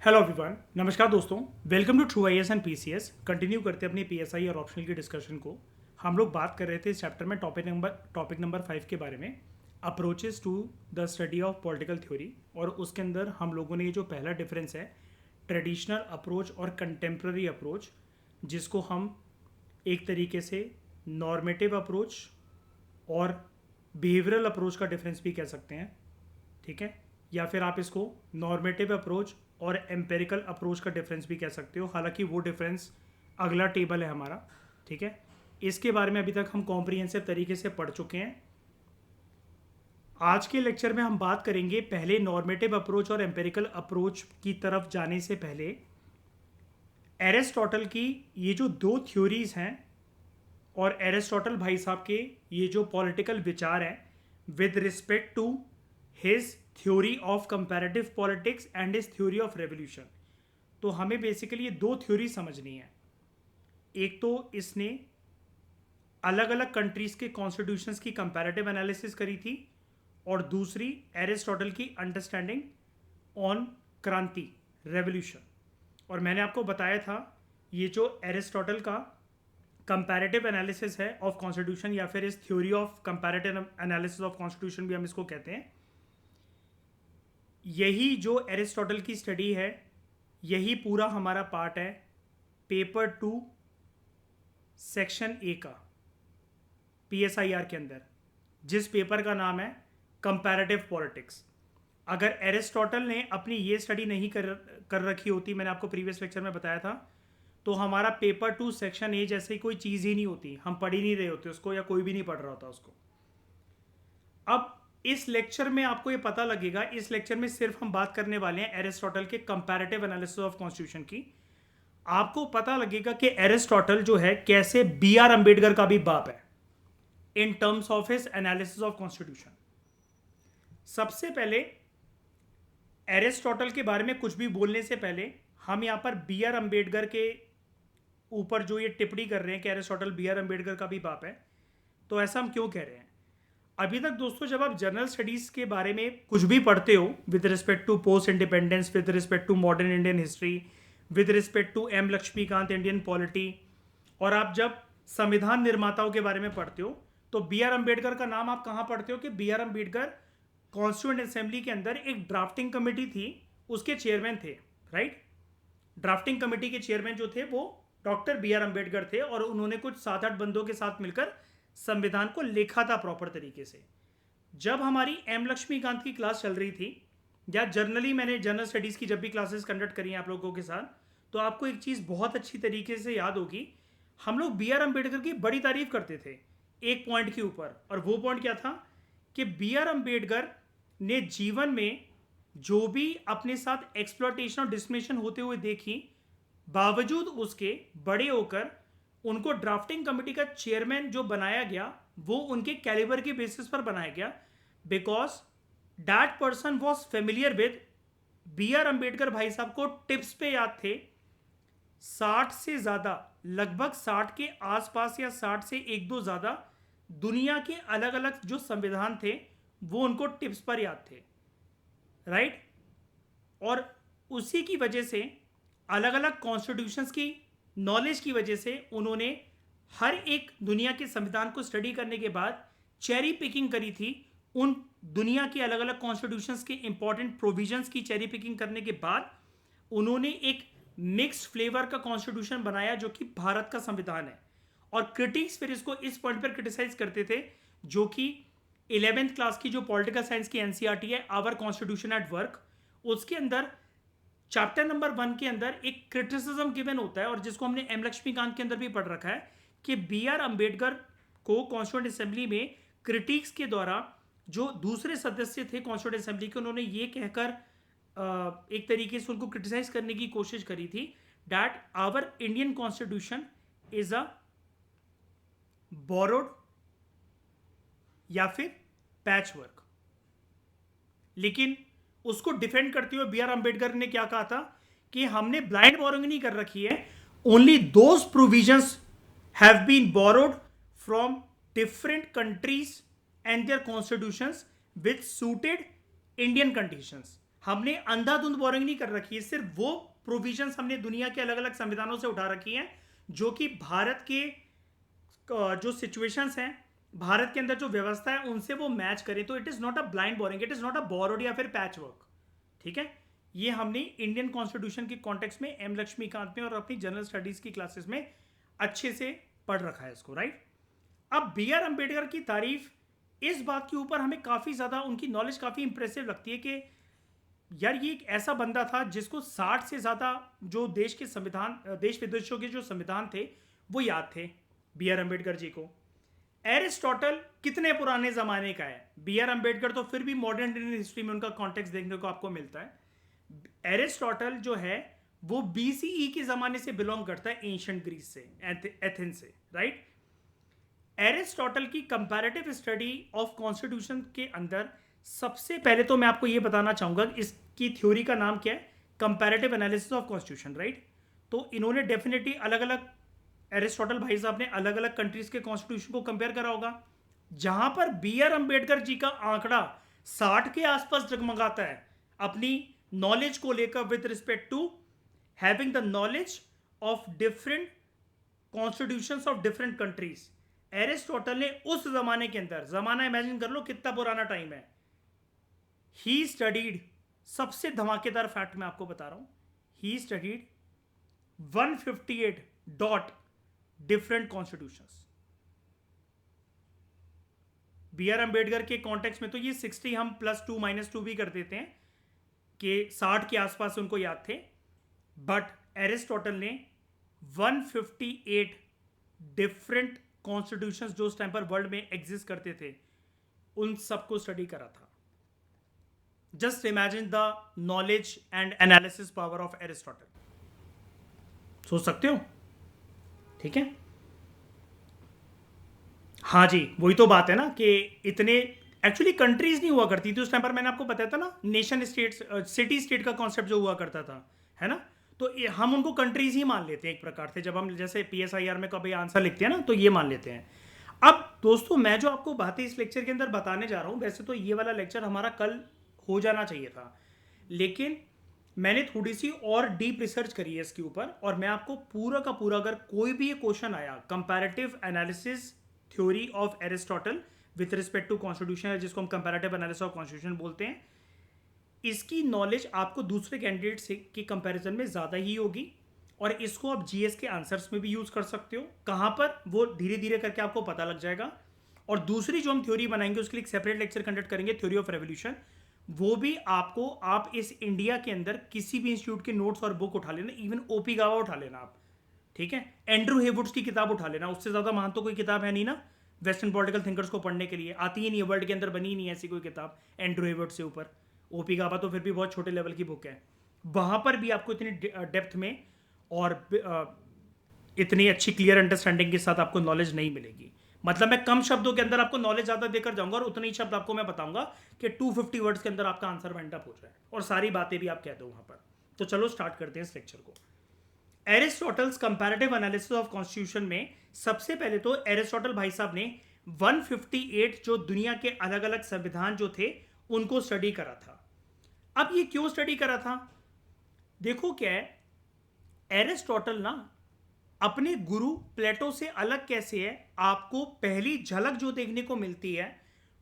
Hello everyone, नमस्कार दोस्तों। Welcome to true IAS and PCS. Continue करते हैं अपनी पीएसआई और ऑप्शनल की डिस्कशन को। हम लोग बात कर रहे थे इस चैप्टर में टॉपिक नंबर 5 के बारे में, approaches to the study of political theory. और उसके अंदर हम लोगों ने ये जो पहला डिफरेंस है ट्रेडिशनल अप्रोच और कंटेम्प्रेरी अप्रोच, जिसको हम एक तरीके से नॉर्मेटिव अप्रोच और बिहेवियरल अप्रोच का डिफरेंस भी कह सकते हैं, ठीक है। या फिर आप इसको नॉर्मेटिव अप्रोच और एम्पेरिकल अप्रोच का डिफरेंस भी कह सकते हो। हालांकि वो डिफरेंस अगला टेबल है हमारा, ठीक है। इसके बारे में अभी तक हम कॉम्प्रिहेंसिव तरीके से पढ़ चुके हैं। आज के लेक्चर में हम बात करेंगे पहले नॉर्मेटिव अप्रोच और एम्पेरिकल अप्रोच की तरफ जाने से पहले एरिस्टोटल की ये जो दो थ्योरीज हैं और एरिस्टोटल भाई साहब के ये जो पॉलिटिकल विचार हैं with respect to his theory of comparative politics and his theory of revolution. तो हमें बेसिकली ये दो थ्योरी समझनी है। एक तो इसने अलग अलग कंट्रीज के कॉन्स्टिट्यूशंस की कंपैरेटिव एनालिसिस करी थी, और दूसरी एरिस्टोटल की अंडरस्टैंडिंग ऑन क्रांति, रेवोल्यूशन। और मैंने आपको बताया था ये जो एरिस्टोटल का कंपैरेटिव एनालिसिस है ऑफ कॉन्स्टिट्यूशन, या फिर इस theory of comparative analysis of constitution भी हम इसको कहते हैं, यही जो एरिस्टोटल की स्टडी है यही पूरा हमारा पार्ट है पेपर 2 सेक्शन ए का पीएसआईआर के अंदर, जिस पेपर का नाम है कंपैरेटिव पॉलिटिक्स। अगर एरिस्टोटल ने अपनी ये स्टडी नहीं कर रखी होती, मैंने आपको प्रीवियस लेक्चर में बताया था, तो हमारा पेपर 2 सेक्शन ए जैसी कोई चीज़ ही नहीं होती, हम पढ़ ही नहीं रहे होते उसको, या कोई भी नहीं पढ़ रहा होता उसको। अब इस लेक्चर में आपको ये पता लगेगा, इस लेक्चर में सिर्फ हम बात करने वाले हैं एरिस्टोटल के कंपैरेटिव एनालिसिस ऑफ कॉन्स्टिट्यूशन की। आपको पता लगेगा कि एरिस्टोटल जो है कैसे बी आर अंबेडकर का भी बाप है in terms of his analysis of constitution. सबसे पहले एरिस्टोटल के बारे में कुछ भी बोलने से पहले हम यहां पर बी आर अंबेडकर के ऊपर जो ये टिप्पणी कर रहे हैं कि एरिस्टोटल बी आर अंबेडकर का भी बाप है, तो ऐसा हम क्यों कह रहे हैं? अभी तक दोस्तों जब आप जनरल स्टडीज के बारे में कुछ भी पढ़ते हो with respect to post independence, with respect to modern Indian history, with respect to M Laxmikanth Indian polity, और आप जब संविधान निर्माताओं के बारे में पढ़ते हो, तो बी आर अम्बेडकर का नाम आप कहाँ पढ़ते हो कि B R Ambedkar constituent assembly के अंदर एक ड्राफ्टिंग कमेटी थी, उसके चेयरमैन थे, राइट। ड्राफ्टिंग कमेटी के चेयरमैन जो थे वो डॉक्टर बी आर अम्बेडकर थे, और उन्होंने कुछ 7-8 बंदों के साथ मिलकर संविधान को लिखा था प्रॉपर तरीके से। जब हमारी एम लक्ष्मीकांत की क्लास चल रही थी, या जनरली मैंने जनरल स्टडीज़ की जब भी क्लासेस कंडक्ट करी हैं आप लोगों के साथ, तो आपको एक चीज़ बहुत अच्छी तरीके से याद होगी, हम लोग बी आर अम्बेडकर की बड़ी तारीफ करते थे एक पॉइंट के ऊपर। और वो पॉइंट क्या था कि बी आर अम्बेडकर ने जीवन में जो भी अपने साथ एक्सप्लॉयटेशन और डिस्क्रिमिनेशन होते हुए देखी, बावजूद उसके बड़े होकर उनको ड्राफ्टिंग कमेटी का चेयरमैन जो बनाया गया वो उनके कैलिबर के बेसिस पर बनाया गया, because that person was familiar with, B R Ambedkar भाई साहब को टिप्स पे याद थे 60 से ज़्यादा, लगभग 60 के आसपास या 60 से 1-2 ज़्यादा दुनिया के अलग अलग जो संविधान थे वो उनको टिप्स पर याद थे, राइट। और उसी की वजह से अलग अलग कॉन्स्टिट्यूशंस की नॉलेज की वजह से उन्होंने हर एक दुनिया के संविधान को स्टडी करने के बाद चेरी पिकिंग करी थी। उन दुनिया के अलग अलग कॉन्स्टिट्यूशंस के इंपॉर्टेंट प्रोविजंस की चेरी पिकिंग करने के बाद उन्होंने एक मिक्स्ड फ्लेवर का कॉन्स्टिट्यूशन बनाया जो कि भारत का संविधान है। और क्रिटिक्स फिर इसको इस पॉइंट पर क्रिटिसाइज करते थे, जो कि 11th क्लास की जो पॉलिटिकल साइंस की एनसीईआरटी है, आवर कॉन्स्टिट्यूशन एट वर्क, उसके अंदर चैप्टर नंबर 1 के अंदर एक क्रिटिसिज्म गिवन होता है, और जिसको हमने एम लक्ष्मीकांत के अंदर भी पढ़ रखा है, कि बी आर अम्बेडकर को कॉन्स्टिट्यूएंट असेंबली में क्रिटिक्स के द्वारा जो दूसरे सदस्य थे कॉन्स्टिट्यूएंट असेंबली के, उन्होंने ये कहकर एक तरीके से उनको क्रिटिसाइज करने की कोशिश करी थी that our Indian constitution is a borrowed या फिर पैच वर्क। लेकिन उसको डिफेंड करते हुए बी आर अम्बेडकर ने क्या कहा था कि हमने ब्लाइंड बोरोइंग नहीं कर रखी है, only those provisions have been borrowed from different countries and their constitutions which suited Indian conditions. हमने अंधाधुंध बोरिंग नहीं कर रखी है, सिर्फ वो प्रोविजंस हमने दुनिया के अलग अलग संविधानों से उठा रखी हैं जो कि भारत के जो सिचुएशंस हैं, भारत के अंदर जो व्यवस्था है उनसे वो मैच करें। तो it is not a blind boring, it is not a borrowed या फिर पैच वर्क। ठीक है, ये हमने इंडियन कॉन्स्टिट्यूशन के कॉन्टेक्स्ट में एम लक्ष्मीकांत में और अपनी जनरल स्टडीज की क्लासेस में अच्छे से पढ़ रखा है इसको, राइट। अब बी आर अम्बेडकर की तारीफ इस बात के ऊपर हमें काफ़ी ज़्यादा उनकी नॉलेज काफ़ी इंप्रेसिव लगती है कि यार ये एक ऐसा बंदा था जिसको 60 से ज़्यादा जो देश के संविधान, देश विदेशों के जो संविधान थे वो याद थे बी आर अम्बेडकर जी को। एरिस्टोटल कितने पुराने ज़माने का है, बी आर अम्बेडकर तो फिर भी मॉडर्न इंडियन हिस्ट्री में उनका कॉन्टेक्स्ट देखने को आपको मिलता है। एरिस्टोटल जो है वो बीसीई के ज़माने से बिलोंग करता है, एंशिएंट ग्रीस से, एथेंस से, राइट। एरिस्टोटल की कंपैरेटिव स्टडी ऑफ कॉन्स्टिट्यूशन के अंदर सबसे पहले तो मैं आपको ये बताना चाहूँगा इसकी थ्योरी का नाम क्या है, comparative analysis of constitution, right. तो इन्होंने डेफिनेटली अलग अलग, एरिस्टोटल भाई साहब ने अलग अलग कंट्रीज के कॉन्स्टिट्यूशन को कंपेयर करा होगा। जहां पर बी आर अम्बेडकर जी का आंकड़ा 60 के आसपास जगमगाता है अपनी नॉलेज को लेकर with respect to having the knowledge of different constitutions of different countries. Aristotle ने उस जमाने के अंदर, जमाना इमेजिन कर लो कितना पुराना टाइम है, ही स्टडीड, सबसे धमाकेदार फैक्ट मैं आपको बता रहा हूं, he studied 158 dot different constitutions. B R Ambedkar के कॉन्टेक्स्ट में तो ये 60 हम +2 -2 भी कर देते हैं कि 60 के आसपास उनको याद थे, बट एरिस्टोटल ने 158 डिफरेंट कॉन्स्टिट्यूशंस जो उस टाइम पर वर्ल्ड में एग्जिस्ट करते थे उन सबको स्टडी करा था। Just imagine the knowledge and analysis power of Aristotle, सोच सकते हो, ठीक है। हाँ जी, वही तो बात है ना कि इतने एक्चुअली कंट्रीज नहीं हुआ करती थी उस टाइम पर, मैंने आपको बताया था ना, नेशन स्टेट्स, सिटी स्टेट का कॉन्सेप्ट जो हुआ करता था, है ना। तो हम उनको कंट्रीज ही मान लेते हैं एक प्रकार से, जब हम जैसे PSIR में कभी आंसर लिखते हैं ना तो ये मान लेते हैं। अब दोस्तों मैं जो आपको बातें इस लेक्चर के अंदर बताने जा रहा हूँ, वैसे तो ये वाला लेक्चर हमारा कल हो जाना चाहिए था, लेकिन मैंने थोड़ी सी और डीप रिसर्च करी है इसके ऊपर, और मैं आपको पूरा का पूरा, अगर कोई भी ये क्वेश्चन आया comparative analysis theory of Aristotle with respect to constitution, जिसको हम कंपैरेटिव एनालिसिस ऑफ कॉन्स्टिट्यूशन बोलते हैं, इसकी नॉलेज आपको दूसरे कैंडिडेट से की कंपैरिजन में ज़्यादा ही होगी, और इसको आप जीएस के आंसर्स में भी यूज़ कर सकते हो। कहाँ पर, वो धीरे धीरे करके आपको पता लग जाएगा। और दूसरी जो हम थ्योरी बनाएंगे उसके लिए एक सेपरेट लेक्चर कंडक्ट करेंगे, थ्योरी ऑफ रेवोल्यूशन, वो भी आपको, आप इस इंडिया के अंदर किसी भी इंस्टीट्यूट के नोट्स और बुक उठा लेना, इवन ओपी गावा उठा लेना आप, ठीक है, एंड्रू हेवुड्स की किताब उठा लेना, उससे ज़्यादा महान तो कोई किताब है नहीं ना वेस्टर्न पॉलिटिकल थिंकर्स को पढ़ने के लिए, आती ही नहीं है, वर्ल्ड के अंदर बनी ही नहीं है ऐसी कोई किताब एंड्रू हेवुड्स से ऊपर। ओपी गावा तो फिर भी बहुत छोटे लेवल की बुक है, वहाँ पर भी आपको इतनी डेप्थ में और इतनी अच्छी क्लियर अंडरस्टैंडिंग के साथ आपको नॉलेज नहीं मिलेगी। मतलब मैं कम शब्दों के अंदर आपको नॉलेज ज़्यादा देकर जाऊंगा और उतने ही शब्द आपको मैं बताऊंगा कि 250 वर्ड्स के अंदर आपका आंसर वाइंड अप हो जाए और सारी बातें भी आप कह दो वहाँ पर। तो चलो स्टार्ट करते हैं इस लेक्चर को। Aristotle's comparative analysis of constitution में सबसे पहले तो एरिस्टोटल भाई साहब ने 158 जो दुनिया के अलग अलग संविधान जो थे उनको स्टडी करा था। अब ये क्यों स्टडी करा था, देखो क्या है, एरिस्टोटल ना अपने गुरु प्लेटो से अलग कैसे है, आपको पहली झलक जो देखने को मिलती है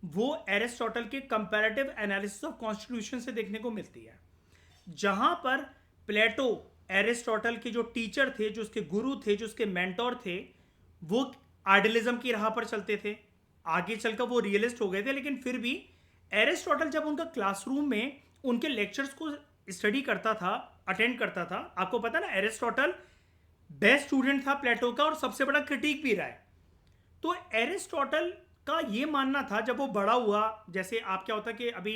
वो एरिस्टोटल के कंपैरेटिव एनालिसिस ऑफ कॉन्स्टिट्यूशन से देखने को मिलती है। जहां पर प्लेटो एरिस्टोटल के जो टीचर थे, जो उसके गुरु थे, जो उसके मेंटोर थे, वो आइडियलिज्म की राह पर चलते थे, आगे चलकर वो रियलिस्ट हो गए थे, लेकिन फिर भी एरिस्टोटल जब उनका क्लासरूम में उनके लेक्चर्स को स्टडी करता था, अटेंड करता था, आपको पता ना एरिस्टोटल बेस्ट स्टूडेंट था प्लेटो का और सबसे बड़ा क्रिटिक भी रहा है। तो एरिस्टोटल का ये मानना था, जब वो बड़ा हुआ, जैसे आप क्या होता है कि अभी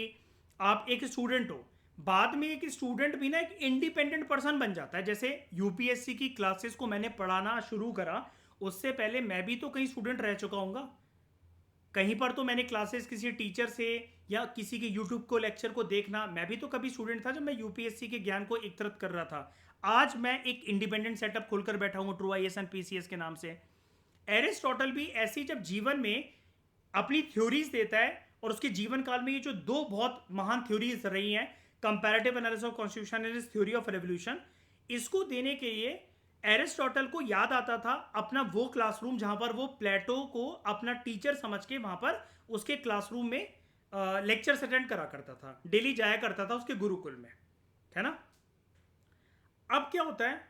आप एक स्टूडेंट हो, बाद में एक स्टूडेंट भी ना एक इंडिपेंडेंट पर्सन बन जाता है। जैसे यूपीएससी की क्लासेस को मैंने पढ़ाना शुरू करा, उससे पहले मैं भी तो कहीं स्टूडेंट रह चुका हूँगा, कहीं पर तो मैंने क्लासेस किसी टीचर से या किसी के यूट्यूब को लेक्चर को देखना, मैं भी तो कभी स्टूडेंट था जब मैं यूपीएससी के ज्ञान को एकत्रित कर रहा था। आज मैं एक इंडिपेंडेंट सेटअप खोलकर बैठा हूँ ट्रू आईएएस एंड पीसीएस के नाम से। एरिस्टोटल भी ऐसी जब जीवन में अपनी थ्योरीज देता है, और उसके जीवन काल में ये जो दो बहुत महान थ्योरीज रही हैं comparative analysis of constitution and theory of revolution, इसको देने के लिए एरिस्टोटल को याद आता था अपना वो क्लासरूम जहां पर वो प्लेटो को अपना टीचर समझ के वहां पर उसके क्लासरूम में लेक्चर्स अटेंड करा करता था, डेली जाया करता था उसके गुरुकुल में, है ना। अब क्या होता है,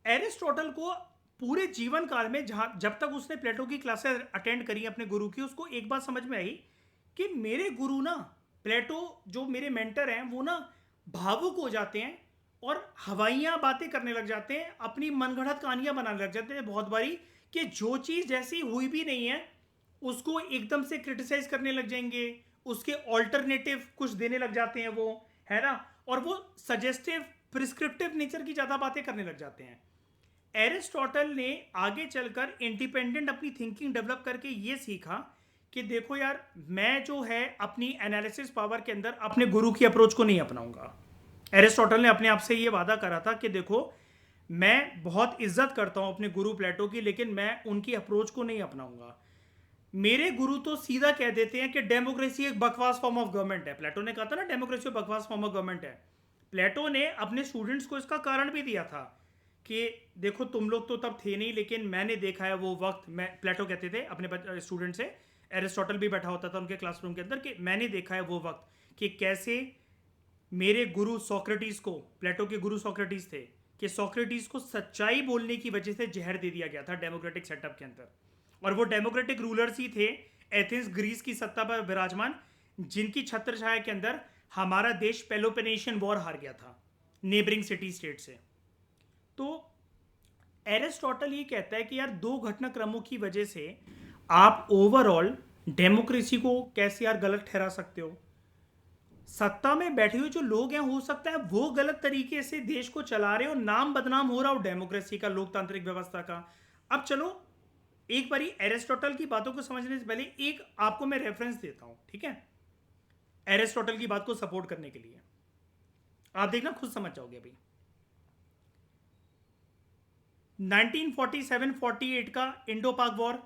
एरिस्टोटल को पूरे जीवन काल में जहां जब तक उसने प्लेटो की क्लासेस अटेंड करी अपने गुरु की, उसको एक बात समझ में आई कि मेरे गुरु ना, प्लेटो जो मेरे मेंटर हैं, वो ना भावुक हो जाते हैं और हवाइयाँ बातें करने लग जाते हैं, अपनी मनगढ़ंत कहानियां बनाने लग जाते हैं बहुत बारी, कि जो चीज़ जैसी हुई भी नहीं है उसको एकदम से क्रिटिसाइज करने लग जाएंगे, उसके ऑल्टरनेटिव कुछ देने लग जाते हैं वो, है ना। और वो सजेस्टिव प्रिस्क्रिप्टिव नेचर की ज़्यादा बातें करने लग जाते हैं। एरिस्टोटल ने आगे चलकर इंडिपेंडेंट अपनी थिंकिंग डेवलप करके ये सीखा कि देखो यार, मैं जो है अपनी एनालिसिस पावर के अंदर अपने गुरु की अप्रोच को नहीं अपनाऊंगा। एरिस्टोटल ने अपने आप से ये वादा करा था कि देखो, मैं बहुत इज्जत करता हूं अपने गुरु प्लेटो की, लेकिन मैं उनकी अप्रोच को नहीं अपनाऊंगा। मेरे गुरु तो सीधा कह देते हैं कि डेमोक्रेसी एक बकवास फॉर्म ऑफ गवर्नमेंट है। प्लेटो ने कहा था ना, डेमोक्रेसी बकवास फॉर्म ऑफ गवर्नमेंट है। प्लेटो ने अपने स्टूडेंट्स को इसका कारण भी दिया था कि देखो, तुम लोग तो तब थे नहीं, लेकिन मैंने देखा है वो वक्त, मैं प्लेटो कहते थे अपने स्टूडेंट से, एरिस्टोटल भी बैठा होता था उनके क्लासरूम के अंदर, कि मैंने देखा है वो वक्त कि कैसे मेरे गुरु सोक्रेटिस को, प्लेटो के गुरु सोक्रेटिस थे, कि सोक्रेटिस को सच्चाई बोलने की वजह से जहर दे दिया गया था डेमोक्रेटिक सेटअप के अंदर। और वो डेमोक्रेटिक रूलर्स ही थे एथेंस ग्रीस की सत्ता पर विराजमान, जिनकी छत्र छाया के अंदर हमारा देश पेलोपेनेशियन वॉर हार गया था नेबरिंग सिटी स्टेट से। तो एरिस्टोटल ये कहता है कि यार, दो घटनाक्रमों की वजह से आप ओवरऑल डेमोक्रेसी को कैसे यार गलत ठहरा सकते हो। सत्ता में बैठे हुए जो लोग हैं, हो सकता है वो गलत तरीके से देश को चला रहे हो, नाम बदनाम हो रहा हो डेमोक्रेसी का, लोकतांत्रिक व्यवस्था का। अब चलो, एक बारी एरिस्टोटल की बातों को समझने से पहले एक आपको मैं रेफरेंस देता हूं, ठीक है, एरिस्टोटल की बात को सपोर्ट करने के लिए। आप देखना, खुद समझ जाओगे अभी। 1947-48 का इंडो पाक वॉर,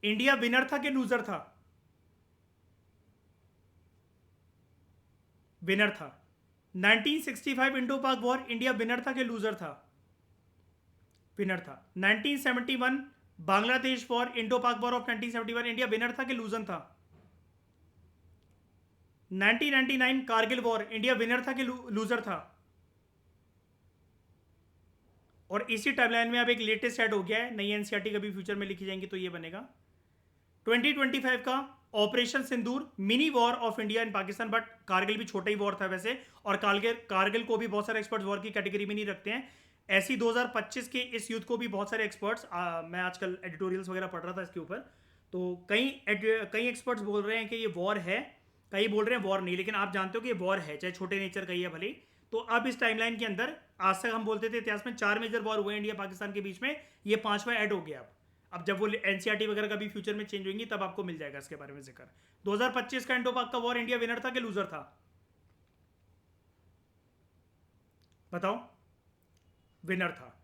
इंडिया विनर था कि लूजर था? विनर था। 1965 इंडो पाक वॉर, इंडिया विनर था कि लूजर था? विनर था। 1971 बांग्लादेश वॉर, इंडो पाक वॉर ऑफ 1971, इंडिया विनर था कि लूजर था? 1999 कारगिल वॉर, इंडिया विनर था कि लूजर था? और इसी टाइमलाइन में अब एक लेटेस्ट ऐड हो गया है, नई एनसीईआरटी कभी फ्यूचर में लिखी जाएंगी तो ये बनेगा 2025 का operation Sindoor, mini war of India in Pakistan. But Kargil भी छोटा ही वॉर था वैसे, और कारगिल को भी बहुत सारे एक्सपर्ट्स वॉर की कैटेगरी में नहीं रखते हैं। ऐसी 2025 के इस युद्ध को भी बहुत सारे एक्सपर्ट्स, मैं आजकल एडिटोरियल्स वगैरह पढ़ रहा था इसके ऊपर, तो कई एक्सपर्ट्स बोल रहे हैं कि ये वॉर है, कई बोल रहे हैं वॉर नहीं, लेकिन आप जानते हो कि ये वॉर है, चाहे छोटे नेचर का ही है भले ही। तो अब इस टाइमलाइन के अंदर, आज तक हम बोलते थे इतिहास में 4 मेजर वॉर हुए इंडिया पाकिस्तान के बीच में, ये 5वां ऐड हो गया। अब जब वो एनसीईआरटी वगैरह का भी फ्यूचर में चेंज होंगी तब आपको मिल जाएगा इसके बारे में जिक्र। 2025 का इंडो पाक का वॉर, इंडिया विनर था कि लूजर था? बताओ। विनर था।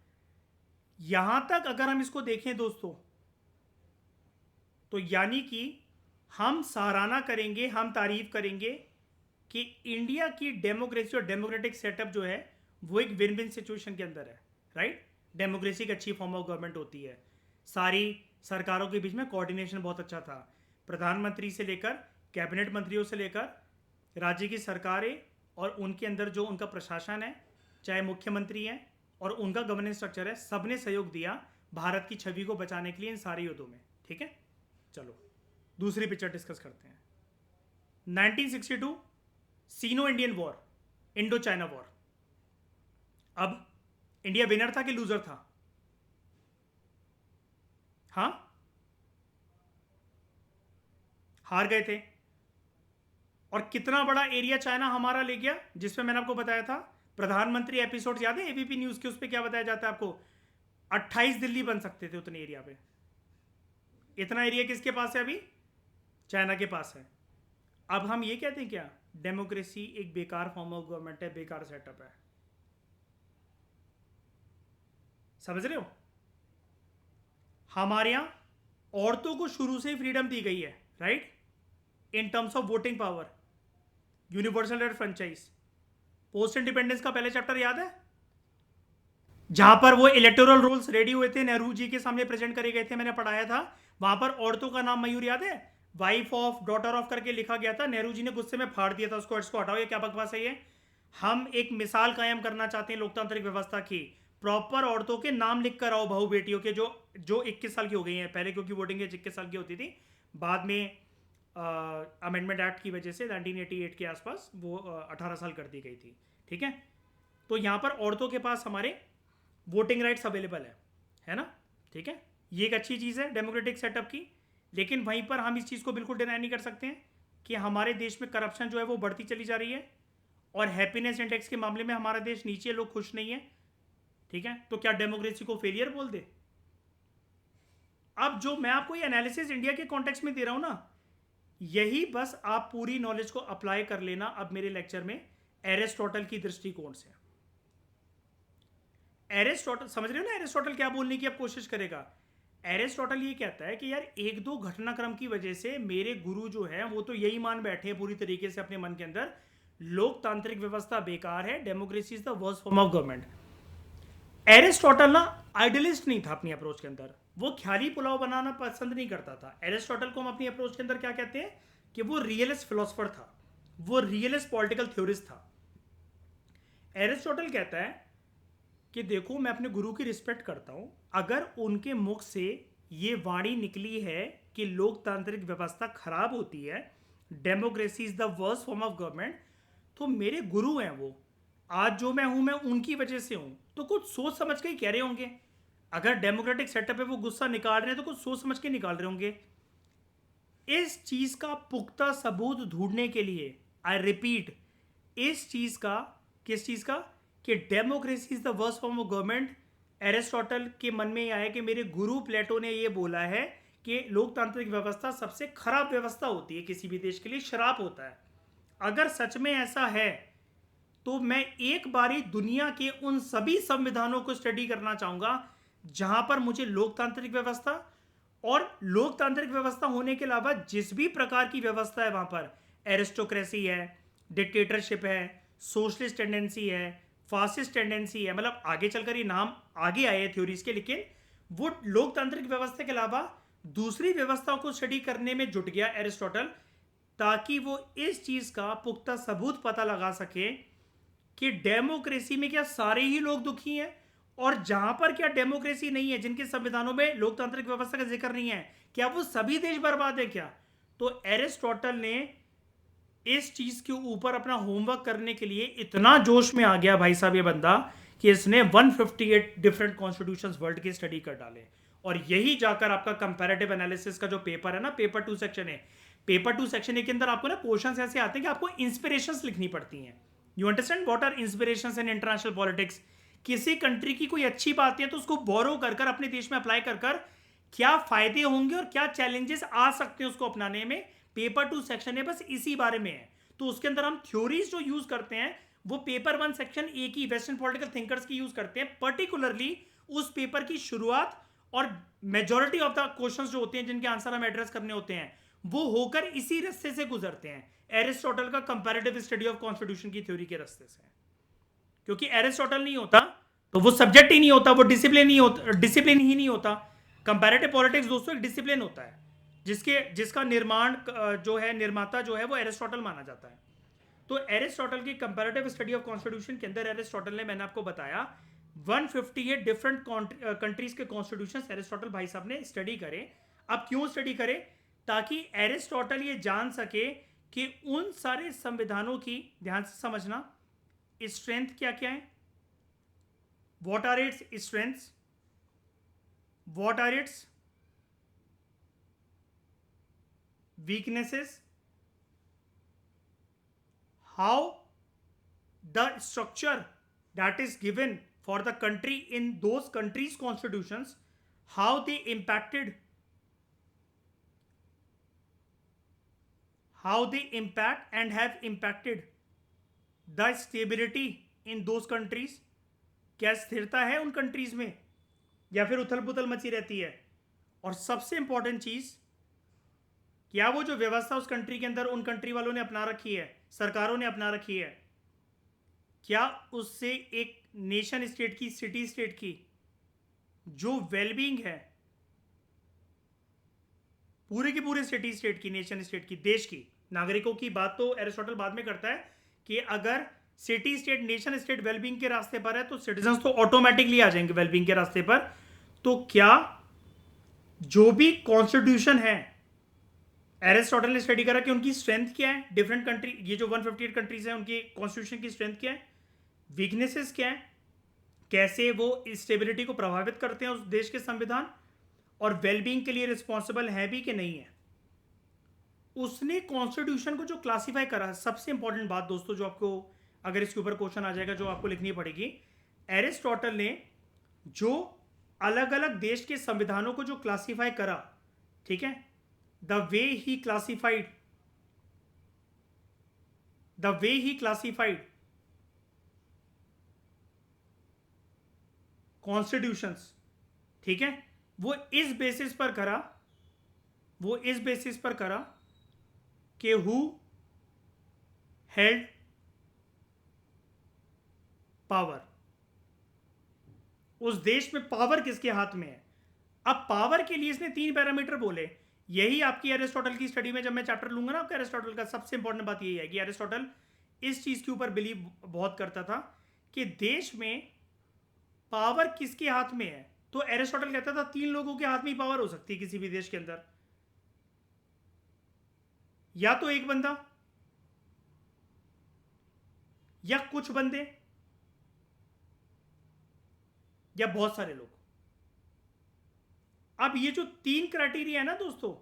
यहां तक अगर हम इसको देखें दोस्तों, तो यानी कि हम सराहना करेंगे, हम तारीफ करेंगे कि इंडिया की डेमोक्रेसी और डेमोक्रेटिक सेटअप जो है वो एक विन विन सिचुएशन के अंदर है, राइट। डेमोक्रेसी एक अच्छी फॉर्म ऑफ गवर्नमेंट होती है, सारी सरकारों के बीच में कोऑर्डिनेशन बहुत अच्छा था, प्रधानमंत्री से लेकर कैबिनेट मंत्रियों से लेकर राज्य की सरकारें और उनके अंदर जो उनका प्रशासन है, चाहे मुख्यमंत्री हैं और उनका गवर्नेंस स्ट्रक्चर है, सबने सहयोग दिया भारत की छवि को बचाने के लिए इन सारे युद्धों में, ठीक है। चलो दूसरी पिक्चर डिस्कस करते हैं। 1962 Sino Indian war, Indo China war. अब इंडिया विनर था कि लूजर था? हाँ, हार गए थे। और कितना बड़ा एरिया चाइना हमारा ले गया, जिसमें मैंने आपको बताया था, प्रधानमंत्री एपिसोड याद है एबीपी न्यूज के, उस पर क्या बताया जाता है आपको, 28 दिल्ली बन सकते थे उतने एरिया पे। इतना एरिया किसके पास है अभी? चाइना के पास है। अब हम ये कहते हैं क्या, डेमोक्रेसी एक बेकार फॉर्म ऑफ गवर्नमेंट है, बेकार सेटअप है? समझ रहे हो? हमारे यहां औरतों को शुरू से ही फ्रीडम दी गई है, right, in terms of voting power. Universal right franchise. Post independence का पहले चैप्टर याद है, जहां पर वो इलेक्टोरल रूल्स रेडी हुए थे, नेहरू जी के सामने प्रेजेंट करे गए थे, मैंने पढ़ाया था। वहां पर औरतों का नाम मयूर याद है, वाइफ ऑफ, डॉटर ऑफ करके लिखा गया था। नेहरू जी ने गुस्से में फाड़ दिया था उसको, इसको हटाओ, ये क्या बकवास है ये। हम एक मिसाल कायम करना चाहते हैं लोकतांत्रिक व्यवस्था की। प्रॉपर औरतों के नाम लिख कर आओ, बहू बेटियों के, जो जो 21 साल की हो गई हैं। पहले क्योंकि वोटिंग एज 21 साल की होती थी, बाद में अमेंडमेंट एक्ट की वजह से 1988 के आसपास वो 18 साल कर दी गई थी। ठीक है, तो यहाँ पर औरतों के पास हमारे वोटिंग राइट्स अवेलेबल है ना। ठीक है, ये एक अच्छी चीज़ है डेमोक्रेटिक सेटअप की। लेकिन वहीं पर हम इस चीज़ को बिल्कुल डिनाई नहीं कर सकते हैं कि हमारे देश में करप्शन जो है वो बढ़ती चली जा रही है, और हैप्पीनेस इंडेक्स के मामले में हमारा देश नीचे, लोग खुश नहीं है। ठीक है, तो क्या डेमोक्रेसी को फेलियर बोल दे? अब जो मैं आपको ये एनालिसिस इंडिया के कॉन्टेक्स्ट में दे रहा हूं ना, यही बस आप पूरी नॉलेज को अप्लाई कर लेना अब मेरे लेक्चर में एरिस्टोटल की दृष्टिकोण से। एरिस्टोटल समझ रहे हो ना, एरिस्टोटल क्या बोलने की अब कोशिश करेगा। एरिस्टोटल ये कहता है कि यार एक दो घटनाक्रम की वजह से मेरे गुरु जो है वो तो यही मान बैठे हैं पूरी तरीके से अपने मन के अंदर, लोकतांत्रिक व्यवस्था बेकार है, democracy is the worst form of government. Aristotle ना आइडियलिस्ट नहीं था अपनी अप्रोच के अंदर, वो ख्याली पुलाव बनाना पसंद नहीं करता था। एरिस्टोटल को हम अपनी अप्रोच के अंदर क्या कहते हैं कि वो रियलिस्ट फिलोसफर था, वो रियलिस्ट पॉलिटिकल थ्योरिस्ट था। एरिस्टोटल कहता है कि देखो मैं अपने गुरु की रिस्पेक्ट करता हूं, अगर उनके मुख से ये वाणी निकली है कि लोकतांत्रिक व्यवस्था खराब होती है, democracy is the worst form of government, तो मेरे गुरु हैं वो, आज जो मैं हूं मैं उनकी वजह से हूं, तो कुछ सोच समझ के ही कह रहे होंगे। अगर डेमोक्रेटिक सेटअप पे वो गुस्सा निकाल रहे हैं तो कुछ सोच समझ के निकाल रहे होंगे। इस चीज का पुख्ता सबूत ढूंढने के लिए, आई रिपीट, इस चीज का, किस चीज का, कि democracy is the worst form of government, Aristotle के मन में आया कि मेरे गुरु प्लेटो ने यह बोला है कि लोकतांत्रिक व्यवस्था सबसे खराब व्यवस्था होती है, किसी भी देश के लिए श्राप होता है। अगर सच में ऐसा है तो मैं एक बारी दुनिया के उन सभी संविधानों को स्टडी करना चाहूंगा जहां पर मुझे लोकतांत्रिक व्यवस्था, और लोकतांत्रिक व्यवस्था होने के अलावा जिस भी प्रकार की व्यवस्था है वहां पर एरिस्टोक्रेसी है, डिक्टेटरशिप है, सोशलिस्ट टेंडेंसी है, फासिस्ट टेंडेंसी है, मतलब आगे चलकर ये नाम आगे आए हैं थ्योरीज के, लेकिन वो लोकतांत्रिक व्यवस्था के अलावा दूसरी व्यवस्थाओं को स्टडी करने में जुट गया एरिस्टोटल, ताकि वो इस चीज का पुख्ता सबूत पता लगा सके कि डेमोक्रेसी में क्या सारे ही लोग दुखी हैं, और जहां पर क्या डेमोक्रेसी नहीं है, जिनके संविधानों में लोकतांत्रिक व्यवस्था का जिक्र नहीं है, क्या वो सभी देश बर्बाद है क्या। तो एरिस्टोटल ने इस चीज के ऊपर अपना होमवर्क करने के लिए इतना जोश में आ गया भाई साहब ये बंदा, कि इसने 158 डिफरेंट कॉन्स्टिट्यूशंस वर्ल्ड के स्टडी कर डाले। और यही जाकर आपका कंपैरेटिव एनालिसिस का जो पेपर है ना, पेपर 2 सेक्शन है, पेपर 2 सेक्शन के अंदर आपको ना क्वेश्चंस ऐसे आते हैं कि आपको इंस्पिरेशंस लिखनी पड़ती हैं। You understand what are inspirations in international politics. किसी कंट्री की कोई अच्छी बात है तो उसको बोरो कर कर अपने देश में अप्लाई कर कर क्या फायदे होंगे और क्या चैलेंजेस आ सकते हैं उसको अपनाने में, पेपर 2 सेक्शन है बस इसी बारे में है। तो उसके अंदर हम थ्योरीज जो यूज करते हैं वो पेपर 1 सेक्शन एक ही वेस्टर्न पॉलिटिकल थिंकर्स की यूज करते हैं, पर्टिकुलरली उस पेपर की शुरुआत, और मेजॉरिटी ऑफ द क्वेश्चंस जो होते हैं जिनके आंसर हम एड्रेस करने होते हैं वो होकर इसी रास्ते से गुजरते हैं, एरिस्टोटल का कंपैरेटिव स्टडी ऑफ कॉन्स्टिट्यूशन की थ्योरी के रास्ते से। क्योंकि एरिस्टोटल नहीं होता तो वो सब्जेक्ट ही नहीं होता, वो डिसिप्लिन ही होता, डिसिप्लिन ही नहीं होता। कंपैरेटिव पॉलिटिक्स दोस्तों एक डिसिप्लिन होता है जिसका निर्माण जो है, निर्माता जो है वो एरिस्टोटल माना जाता है। तो एरिस्टोटल की कंपैरेटिव स्टडी ऑफ कॉन्स्टिट्यूशन के अंदर एरिस्टोटल ने, मैंने आपको बताया, 158 डिफरेंट कंट्रीज के कॉन्स्टिट्यूशन एरिस्टोटल भाई साहब ने स्टडी करे। अब क्यों स्टडी करे? ताकि एरिस्टोटल ये जान सके कि उन सारे संविधानों की, ध्यान से समझना, स्ट्रेंथ क्या क्या है, what are its strengths, what are its weaknesses, how the structure that is given for the country in those countries' constitutions, how they impact and have impacted the stability in those countries। क्या स्थिरता है उन countries में या फिर उथल पुथल मची रहती है। और सबसे इंपॉर्टेंट चीज, क्या वो जो व्यवस्था उस कंट्री के अंदर उन कंट्री वालों ने अपना रखी है सरकारों ने अपना रखी है, क्या उससे एक नेशन स्टेट की, सिटी स्टेट की जो वेलबींग है, पूरे के पूरे सिटी स्टेट की, नेशन स्टेट की, देश की नागरिकों की बात तो एरिस्टोटल बाद में करता है कि अगर city state, nation state wellbeing के रास्ते पर है तो सिटीजन्स तो ऑटोमेटिकली आ जाएंगे वेलबींग के रास्ते पर। तो क्या जो भी कॉन्स्टिट्यूशन है, एरिस्टोटल ने स्टडी करा कि उनकी स्ट्रेंथ क्या है, डिफरेंट कंट्री, ये जो 158 कंट्रीज हैं उनकी कॉन्स्टिट्यूशन की स्ट्रेंथ क्या है, वीकनेसेस क्या है, कैसे वो स्टेबिलिटी को प्रभावित करते हैं उस देश के संविधान, और वेलबींग के लिए रिस्पॉन्सिबल है भी कि नहीं है। उसने कॉन्स्टिट्यूशन को जो क्लासिफाई करा, सबसे इंपॉर्टेंट बात दोस्तों जो आपको, अगर इसके ऊपर क्वेश्चन आ जाएगा जो आपको लिखनी पड़ेगी, एरिस्टोटल ने जो अलग अलग देश के संविधानों को जो क्लासिफाई करा, ठीक है, the way he classified constitutions, ठीक है, वो इस बेसिस पर करा कि हु हेल्ड पावर, उस देश में पावर किसके हाथ में है। अब पावर के लिए इसने 3 पैरामीटर बोले। यही आपकी एरिस्टोटल की स्टडी में जब मैं चैप्टर लूंगा ना आपका एरिस्टोटल का, सबसे इंपॉर्टेंट बात यही है कि एरिस्टोटल इस चीज के ऊपर बिलीव बहुत करता था कि देश में पावर किसके हाथ में है। तो एरिस्टोटल कहता था 3 लोगों के हाथ में ही पावर हो सकती है किसी भी देश के अंदर, या तो एक बंदा, या कुछ बंदे, या बहुत सारे लोग। अब ये जो 3 क्राइटेरिया है ना दोस्तों,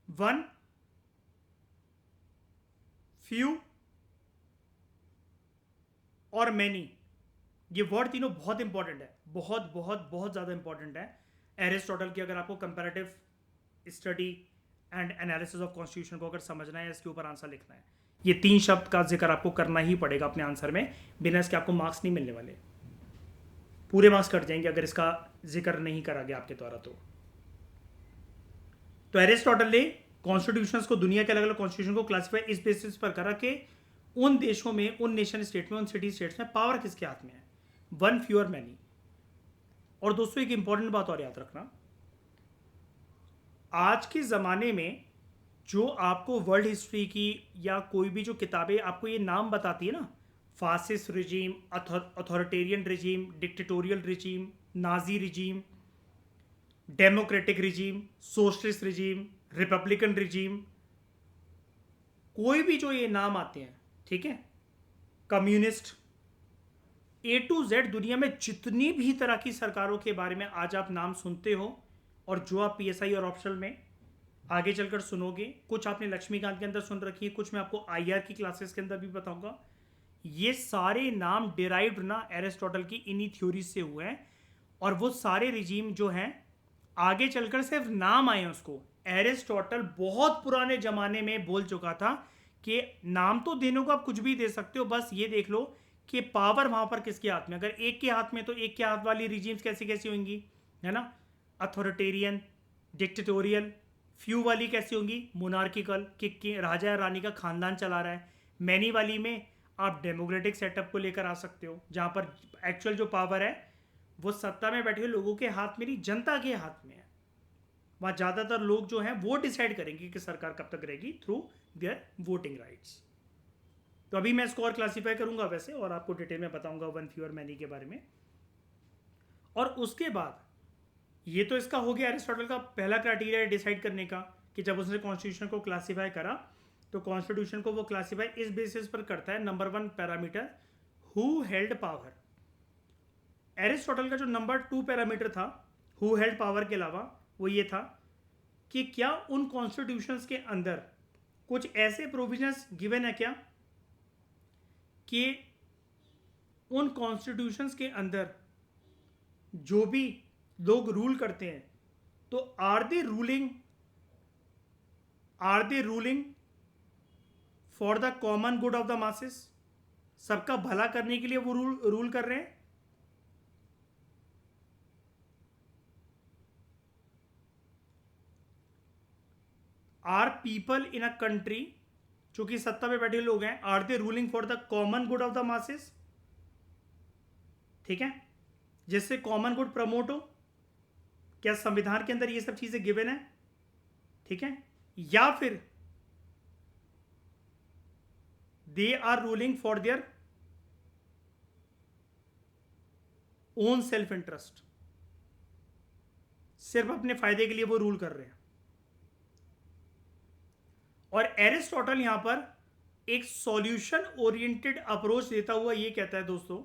1, फ्यू और मैनी, ये वर्ड तीनों बहुत इंपॉर्टेंट है, बहुत बहुत बहुत ज्यादा इंपॉर्टेंट है एरिस्टोटल की। अगर आपको comparative study and analysis of constitution को अगर समझना है, इसके ऊपर आंसर लिखना है, ये 3 शब्द का जिक्र आपको करना ही पड़ेगा अपने आंसर में, बिना इसके आपको मार्क्स नहीं मिलने वाले, पूरे मार्क्स कट जाएंगे अगर इसका जिक्र नहीं करा गया आपके द्वारा। तो एरिस्टोटल ने कॉन्स्टिट्यूशंस को, दुनिया के अलग अलग कॉन्स्टिट्यूशन को क्लासिफाई इस बेसिस पर करा कि उन देशों में, उन नेशन स्टेट में, उन सिटी स्टेट्स में पावर किसके हाथ में है, 1, फ्यू और मैनी। और दोस्तों एक इंपॉर्टेंट बात और याद रखना, आज के ज़माने में जो आपको वर्ल्ड हिस्ट्री की या कोई भी जो किताबें आपको ये नाम बताती है ना, fascist regime, authoritarian regime, dictatorial regime, Nazi regime, democratic regime, socialist regime, Republican regime, कोई भी जो ये नाम आते हैं, ठीक है, कम्युनिस्ट, A to Z दुनिया में जितनी भी तरह की सरकारों के बारे में आज आप नाम सुनते हो, और जो आप PSI और ऑप्शनल में आगे चलकर सुनोगे, कुछ आपने लक्ष्मीकांत के अंदर सुन रखी है, कुछ मैं आपको IR की क्लासेस के अंदर भी बताऊंगा, ये सारे नाम डिराइव्ड ना एरिस्टोटल की इन्हीं थ्योरीज से हुए हैं। और वो सारे रिजीम जो हैं आगे चलकर सिर्फ नाम आए उसको, एरिस्टोटल बहुत पुराने जमाने में बोल चुका था कि नाम तो देने को आप कुछ भी दे सकते हो, बस ये देख लो कि पावर वहां पर किसके हाथ में। अगर एक के हाथ में तो एक के हाथ वाली रिजीम्स कैसी कैसी होंगी, है ना, अथॉरिटेरियन, डिक्टेटोरियल। फ्यू वाली कैसी होंगी, मोनार्किकल, कि राजा या रानी का खानदान चला रहा है। मैनी वाली में आप डेमोक्रेटिक सेटअप को लेकर आ सकते हो, जहां पर एक्चुअल जो पावर है वो सत्ता में बैठे हुए लोगों के हाथ में नहीं, जनता के हाथ में है। वहां ज्यादातर लोग जो हैं वो डिसाइड करेंगे कि सरकार कब तक रहेगी, थ्रू देयर वोटिंग राइट्स। तो अभी मैं इसको और क्लासीफाई करूंगा वैसे, और आपको डिटेल में बताऊंगा 1, फ्यू और मैनी के बारे में। और उसके बाद ये तो इसका हो गया एरिस्टोटल का पहला क्राइटेरिया डिसाइड करने का, कि जब उसने कॉन्स्टिट्यूशन को क्लासीफाई करा तो कॉन्स्टिट्यूशन को वो क्लासीफाई इस बेसिस पर करता है, number 1 parameter, who held power. Aristotle का जो नंबर 2 पैरामीटर था हु हेल्ड पावर के अलावा, वो ये था कि क्या उन कॉन्स्टिट्यूशंस के अंदर कुछ ऐसे प्रोविजंस गिवन है क्या कि उन कॉन्स्टिट्यूशंस के अंदर जो भी लोग रूल करते हैं तो are they ruling for the common good of the masses, सबका भला करने के लिए वो रूल कर रहे हैं। Are people in a country चूंकि सत्ता पे बैठे लोग हैं, are they ruling for the common good of the masses? ठीक है, जिससे कॉमन गुड प्रमोट हो। क्या संविधान के अंदर ये सब चीजें गिवन है? ठीक है, या फिर they are ruling for their own self interest, सिर्फ अपने फायदे के लिए वो रूल कर रहे हैं। और एरिस्टोटल यहां पर एक सॉल्यूशन ओरिएंटेड अप्रोच देता हुआ ये कहता है दोस्तों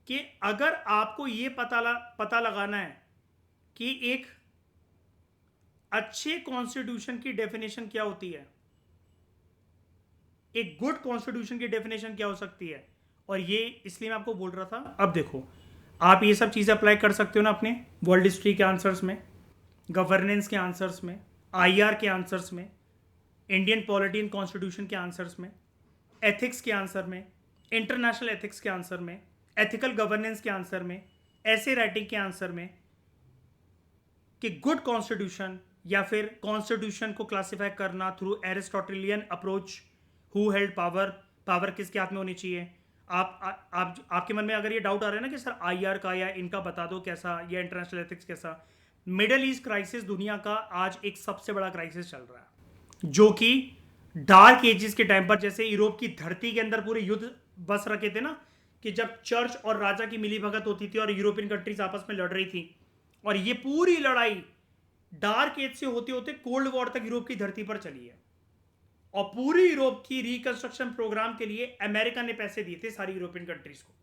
कि अगर आपको ये पता लगाना है कि एक अच्छे कॉन्स्टिट्यूशन की डेफिनेशन क्या होती है, एक गुड कॉन्स्टिट्यूशन की डेफिनेशन क्या हो सकती है, और ये इसलिए मैं आपको बोल रहा था। अब देखो, आप ये सब चीज़ें अप्लाई कर सकते हो ना अपने वर्ल्ड हिस्ट्री के आंसर्स में, गवर्नेंस के आंसर्स में, आईआर के आंसर्स में, इंडियन पॉलिटी एंड कॉन्स्टिट्यूशन के आंसर्स में, एथिक्स के आंसर में, इंटरनेशनल एथिक्स के आंसर में, एथिकल गवर्नेंस के आंसर में, ऐसे राइटिंग के आंसर में, कि गुड कॉन्स्टिट्यूशन या फिर कॉन्स्टिट्यूशन को क्लासिफाई करना through Aristotelian approach, who held power, power किसके हाथ में होनी चाहिए। आपके मन में अगर ये डाउट आ रहा है ना कि सर आईआर का या इनका बता दो कैसा, या इंटरनेशनल एथिक्स कैसा, मिडल ईस्ट क्राइसिस दुनिया का आज एक सबसे बड़ा क्राइसिस चल रहा है, जो कि डार्क एजेस के टाइम पर, जैसे यूरोप की धरती के अंदर पूरे युद्ध बस रखे थे ना, कि जब चर्च और राजा की मिलीभगत होती थी और यूरोपियन कंट्रीज आपस में लड़ रही थी, और ये पूरी लड़ाई डार्क एज से होते होते कोल्ड वॉर तक यूरोप की धरती पर चली है। और पूरी यूरोप की रिकंस्ट्रक्शन प्रोग्राम के लिए अमेरिका ने पैसे दिए थे सारी यूरोपियन कंट्रीज को।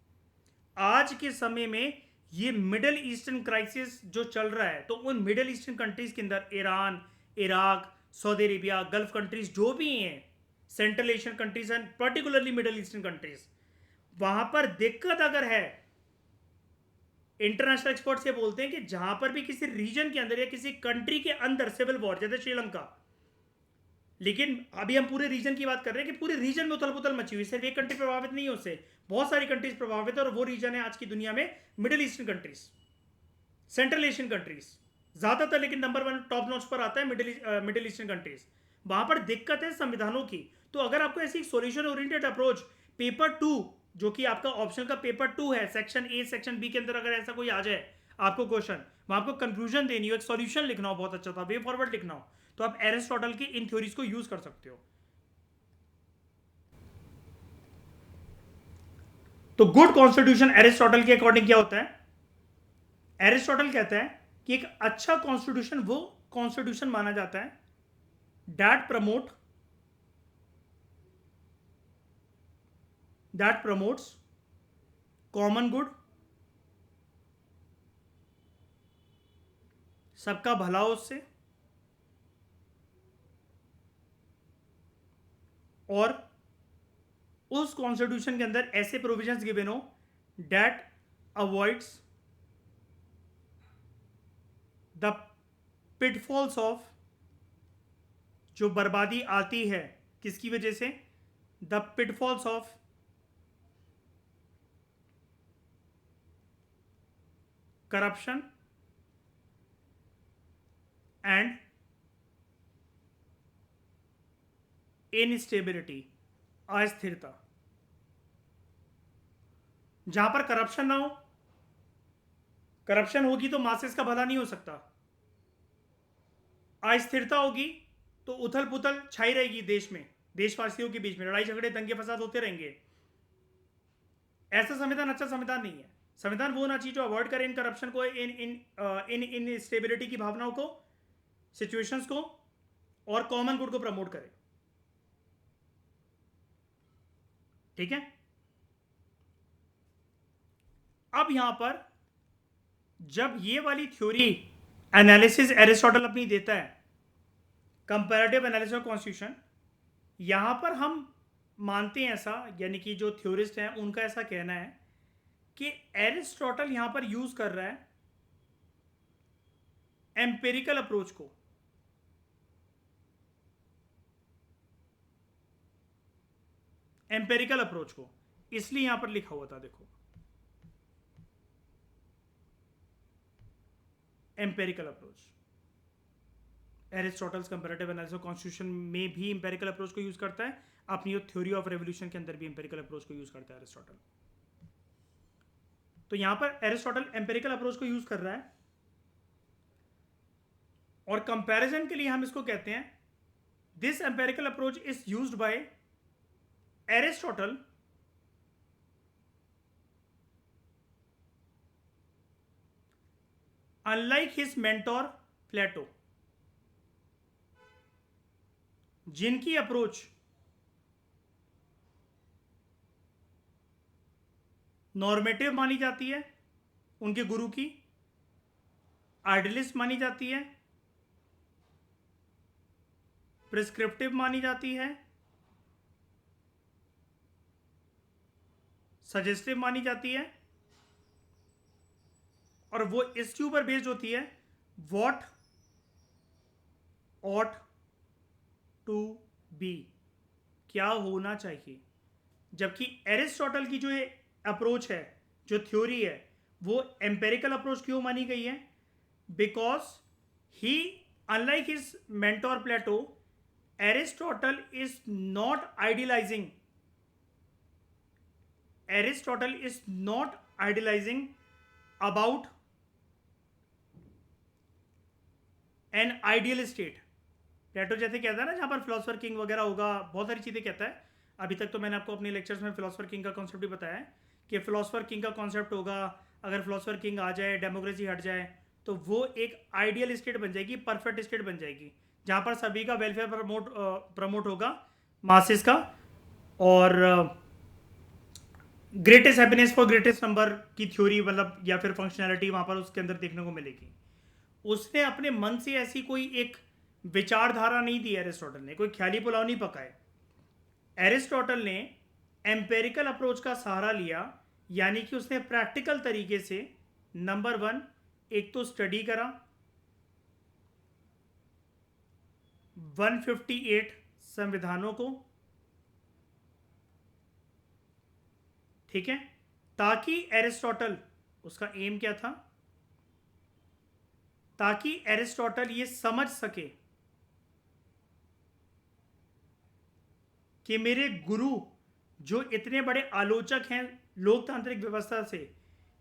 आज के समय में ये मिडिल ईस्टर्न क्राइसिस जो चल रहा है, तो उन मिडिल ईस्टर्न कंट्रीज के अंदर Iran, Iraq, Saudi Arabia, gulf countries जो भी हैं, central Asian countries and particularly middle eastern countries, वहां पर दिक्कत अगर है, इंटरनेशनल एक्सपर्ट्स ये बोलते हैं कि जहां पर भी किसी रीजन के अंदर या किसी कंट्री के अंदर सिविल वॉर, जैसे श्रीलंका, लेकिन अभी हम पूरे रीजन की बात कर रहे हैं कि पूरे रीजन में उथल पुथल मची हुई, सिर्फ एक कंट्री प्रभावित नहीं है उससे, बहुत सारी कंट्रीज प्रभावित है, और वो रीजन है आज की दुनिया में middle eastern countries, central Asian countries ज्यादातर, लेकिन नंबर 1 टॉप नॉच पर आता है मिडिल ईस्टर्न कंट्रीज। वहां पर दिक्कत है संविधानों की। तो अगर आपको ऐसी सॉल्यूशन ओरिएंटेड अप्रोच, पेपर 2 जो कि आपका ऑप्शन का पेपर 2 है, सेक्शन ए सेक्शन बी के अंदर अगर ऐसा कोई आ जाए आपको क्वेश्चन, वहां आपको कंक्लूजन देनी हो, एक सॉल्यूशन लिखना हो, बहुत अच्छा था, वे फॉरवर्ड लिखना हो, तो आप एरिस्टोटल की इन थ्योरीज को यूज कर सकते हो। तो गुड कॉन्स्टिट्यूशन एरिस्टोटल के अकॉर्डिंग क्या होता है? एरिस्टोटल कहता है कि एक अच्छा कॉन्स्टिट्यूशन वो कॉन्स्टिट्यूशन माना जाता है दैट प्रमोट्स कॉमन गुड, सबका भला हो उससे, और उस कॉन्स्टिट्यूशन के अंदर ऐसे प्रोविजंस गिवन हो that avoids the pitfalls of, जो बर्बादी आती है किसकी वजह से, the pitfalls of corruption and instability, अस्थिरता। जहां पर करप्शन ना हो, करप्शन होगी तो मासेस का भला नहीं हो सकता, अस्थिरता होगी तो उथल पुथल छाई रहेगी देश में, देशवासियों के बीच में लड़ाई झगड़े दंगे फसाद होते रहेंगे। ऐसा संविधान अच्छा संविधान नहीं है। संविधान वो होना चाहिए जो अवॉइड करे इन करप्शन को, इन स्टेबिलिटी की भावनाओं को, सिचुएशंस को, और कॉमन गुड को प्रमोट करे। ठीक है, अब यहां पर जब ये वाली थ्योरी एनालिसिस एरिस्टोटल अपनी देता है, कंपैरेटिव एनालिसिस ऑफ कॉन्स्टिट्यूशन, यहां पर हम मानते हैं ऐसा, यानी कि जो थ्योरिस्ट हैं उनका ऐसा कहना है कि एरिस्टोटल यहां पर यूज कर रहा है एम्पेरिकल अप्रोच को, एम्पेरिकल अप्रोच को, इसलिए यहां पर लिखा हुआ था, देखो empirical approach, Aristotle's comparative analysis of constitution में भी इंपेरिकल अप्रोच को यूज करता है, अपनी थ्योरी ऑफ रेवोल्यूशन के अंदर भी इंपेरिकल अप्रोच को यूज करता है एरिस्टोटल। तो यहां पर एरिस्टोटल एम्पेरिकल अप्रोच को यूज कर रहा है, और कंपैरिजन के लिए हम इसको कहते हैं this empirical approach is used by Aristotle unlike his mentor Plato, जिनकी अप्रोच नॉर्मेटिव मानी जाती है, उनके गुरु की आइडियलिस्ट मानी जाती है, प्रिस्क्रिप्टिव मानी जाती है, सजेस्टिव मानी जाती है, और वो इसके ऊपर बेस्ड होती है व्हाट ऑट टू बी, क्या होना चाहिए। जबकि एरिस्टोटल की जो अप्रोच है, जो थ्योरी है, वो एम्पेरिकल अप्रोच क्यों मानी गई है? Because he unlike his mentor Plato, Aristotle is not idealising, Aristotle is not idealising about an ideal state. Plato जैसे कहता है ना, जहां पर फिलोसफर किंग वगैरह होगा, बहुत सारी चीजें कहता है। अभी तक तो मैंने आपको अपने लेक्चर्स में फिलोसफर किंग का कॉन्सेप्ट भी बताया है कि फिलोसफर किंग का कॉन्सेप्ट होगा, अगर फिलोसफर किंग आ जाए, डेमोक्रेसी हट जाए, तो वो एक आइडियल स्टेट बन जाएगी, परफेक्ट स्टेट बन जाएगी, जहां पर सभी का वेलफेयर प्रमोट होगा, मासेस का, और greatest happiness for greatest number की थ्योरी, मतलब या फिर फंक्शनैलिटी वहां पर उसके अंदर देखने को मिलेगी। उसने अपने मन से ऐसी कोई एक विचारधारा नहीं दी एरिस्टोटल ने, कोई ख्याली पुलाव नहीं पकाए। एरिस्टोटल ने एम्पेरिकल अप्रोच का सहारा लिया, यानी कि उसने प्रैक्टिकल तरीके से नंबर 1 एक तो स्टडी करा 158 संविधानों को, ठीक है, ताकि एरिस्टोटल, उसका एम क्या था, ताकि एरिस्टोटल ये समझ सके कि मेरे गुरु जो इतने बड़े आलोचक हैं लोकतांत्रिक व्यवस्था से,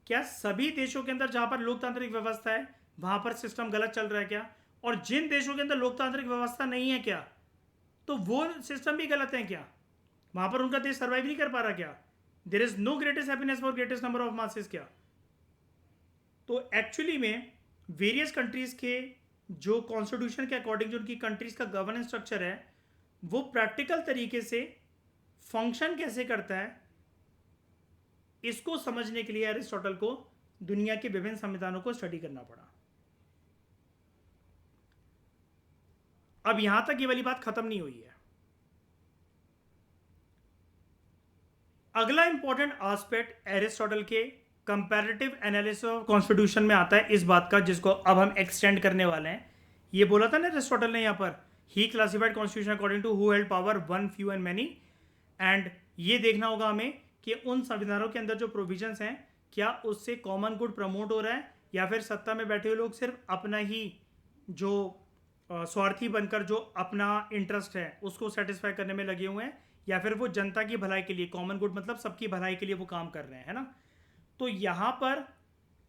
क्या सभी देशों के अंदर जहां पर लोकतांत्रिक व्यवस्था है वहां पर सिस्टम गलत चल रहा है क्या, और जिन देशों के अंदर लोकतांत्रिक व्यवस्था नहीं है क्या, तो वो सिस्टम भी गलत है क्या, वहां पर उनका देश सर्वाइव नहीं कर पा रहा क्या, there is no greatest happiness for greatest number of masses क्या। तो एक्चुअली में वेरियस कंट्रीज के जो कॉन्स्टिट्यूशन के अकॉर्डिंग जो उनकी कंट्रीज का गवर्नेंस स्ट्रक्चर है, वो प्रैक्टिकल तरीके से फंक्शन कैसे करता है, इसको समझने के लिए एरिस्टोटल को दुनिया के विभिन्न संविधानों को स्टडी करना पड़ा। अब यहां तक ये वाली बात खत्म नहीं हुई है। अगला इंपॉर्टेंट एस्पेक्ट एरिस्टोटल के कंपैरेटिव एनालिसिस ऑफ कॉन्स्टिट्यूशन में आता है इस बात का, जिसको अब हम एक्सटेंड करने वाले हैं। ये बोला था ना एरिस्टोटल ने, यहां पर ही classified constitution according to who held power, one, few and many. And ये देखना होगा हमें कि उन संविधानों के अंदर जो प्रोविजंस हैं, क्या उससे कॉमन गुड प्रमोट हो रहा है, या फिर सत्ता में बैठे हुए लोग सिर्फ अपना ही जो स्वार्थी बनकर जो अपना इंटरेस्ट है उसको सेटिस्फाई करने में लगे हुए हैं, या फिर वो जनता की भलाई के लिए, कॉमन गुड मतलब सबकी भलाई के लिए वो काम कर रहे हैं, है ना। तो यहाँ पर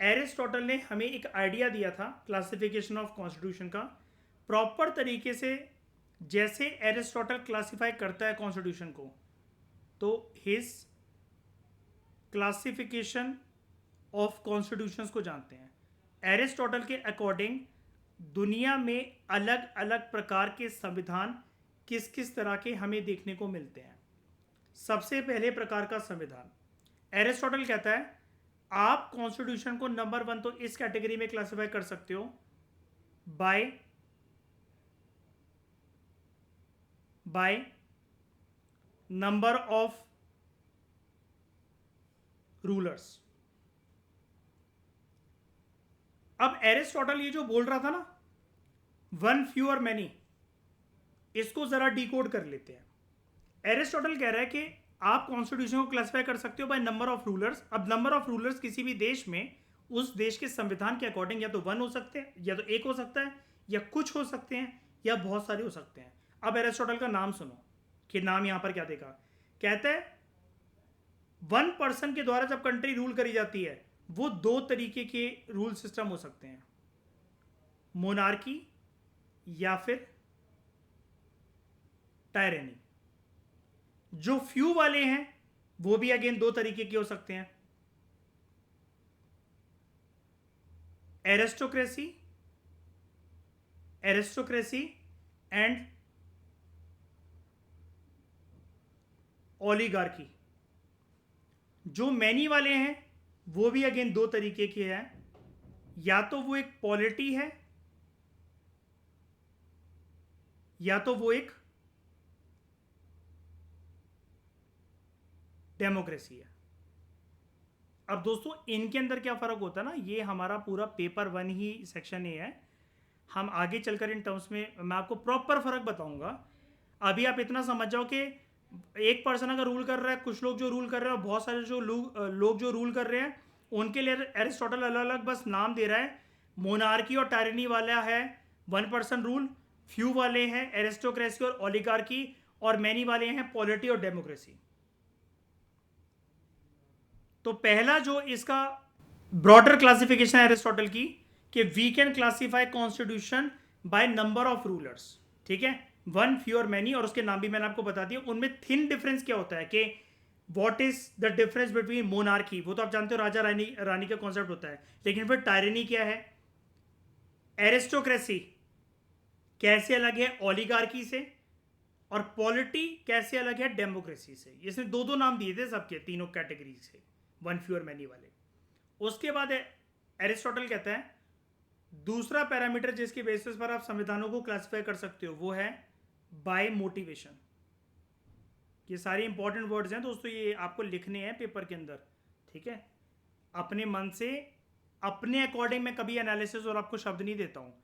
एरिस्टोटल ने हमें एक आइडिया दिया था क्लासिफिकेशन ऑफ कॉन्स्टिट्यूशन का, प्रॉपर तरीके से जैसे एरिस्टोटल क्लासिफाई करता है कॉन्स्टिट्यूशन को, तो हिज क्लासिफिकेशन ऑफ कॉन्स्टिट्यूशंस को जानते हैं। एरिस्टोटल के अकॉर्डिंग दुनिया में अलग अलग प्रकार के संविधान किस किस तरह के हमें देखने को मिलते हैं। सबसे पहले प्रकार का संविधान, एरिस्टोटल कहता है आप कॉन्स्टिट्यूशन को नंबर 1 तो इस कैटेगरी में क्लासिफाई कर सकते हो बाय नंबर ऑफ रूलर्स। अब एरिस्टोटल ये जो बोल रहा था ना, वन, फ्यू और मैनी, इसको जरा डिकोड कर लेते हैं। एरिस्टोटल कह रहा है कि आप कॉन्स्टिट्यूशन को क्लासिफाई कर सकते हो बाय नंबर ऑफ रूलर्स। अब नंबर ऑफ रूलर्स किसी भी देश में उस देश के संविधान के अकॉर्डिंग या तो 1 हो सकते हैं, या तो 1 हो सकता है, या कुछ हो सकते हैं, या बहुत सारे हो सकते हैं। अब एरिस्टोटल का नाम सुनो कि नाम यहाँ पर क्या देखा, कहते हैं 1 पर्सन के द्वारा जब कंट्री रूल करी जाती है वो 2 तरीके के रूल सिस्टम हो सकते हैं, मोनार्की या फिर टायरेनी। जो फ्यू वाले हैं वो भी अगेन 2 तरीके के हो सकते हैं, एरिस्टोक्रेसी एंड ओलिगार्की। जो मैनी वाले हैं वो भी अगेन 2 तरीके के हैं, या तो वो एक पॉलिटी है या तो वो एक डेमोक्रेसी है। अब दोस्तों इनके अंदर क्या फ़र्क होता है ना, ये हमारा पूरा पेपर 1 ही सेक्शन ए है, हम आगे चलकर इन टर्म्स में मैं आपको प्रॉपर फ़र्क बताऊंगा। अभी आप इतना समझ जाओ कि 1 पर्सन अगर रूल कर रहा है, कुछ लोग जो रूल कर रहे हैं और बहुत सारे जो लोग जो रूल कर रहे हैं, उनके लिए एरिस्टोटल अलग अलग बस नाम दे रहा है। मोनार्की और टायरेनी वाला है 1 पर्सन रूल, फ्यू वाले हैं एरिस्टोक्रेसी और ओलिगार्की, और मैनी वाले हैं पॉलिटी और डेमोक्रेसी। तो पहला जो इसका ब्रॉडर क्लासिफिकेशन है एरिस्टोटल की, कि we can classify constitution by number of rulers, ठीक है, 1, फ्यू और मैनी, और उसके नाम भी मैंने आपको बता दिया। उनमें थिन डिफरेंस क्या होता है कि what is the difference between monarchy, वो तो आप जानते हो राजा रानी का कॉन्सेप्ट होता है, लेकिन फिर टायरेनी क्या है, एरिस्टोक्रेसी कैसे अलग है ओलिगार्की से, और पॉलिटी कैसे अलग है डेमोक्रेसी से। इसने 2 नाम दिए थे सबके, तीनों कैटेगरी से, 1, फ्यू और मैनी वाले। उसके बाद एरिस्टोटल कहता है दूसरा पैरामीटर जिसके बेसिस पर आप संविधानों को क्लासिफाई कर सकते हो वो है बाय मोटिवेशन। ये सारे इंपॉर्टेंट वर्ड्स हैं दोस्तों, ये आपको लिखने हैं पेपर के अंदर, ठीक है। अपने मन से अपने अकॉर्डिंग मैं कभी एनालिसिस और आपको शब्द नहीं देता हूँ।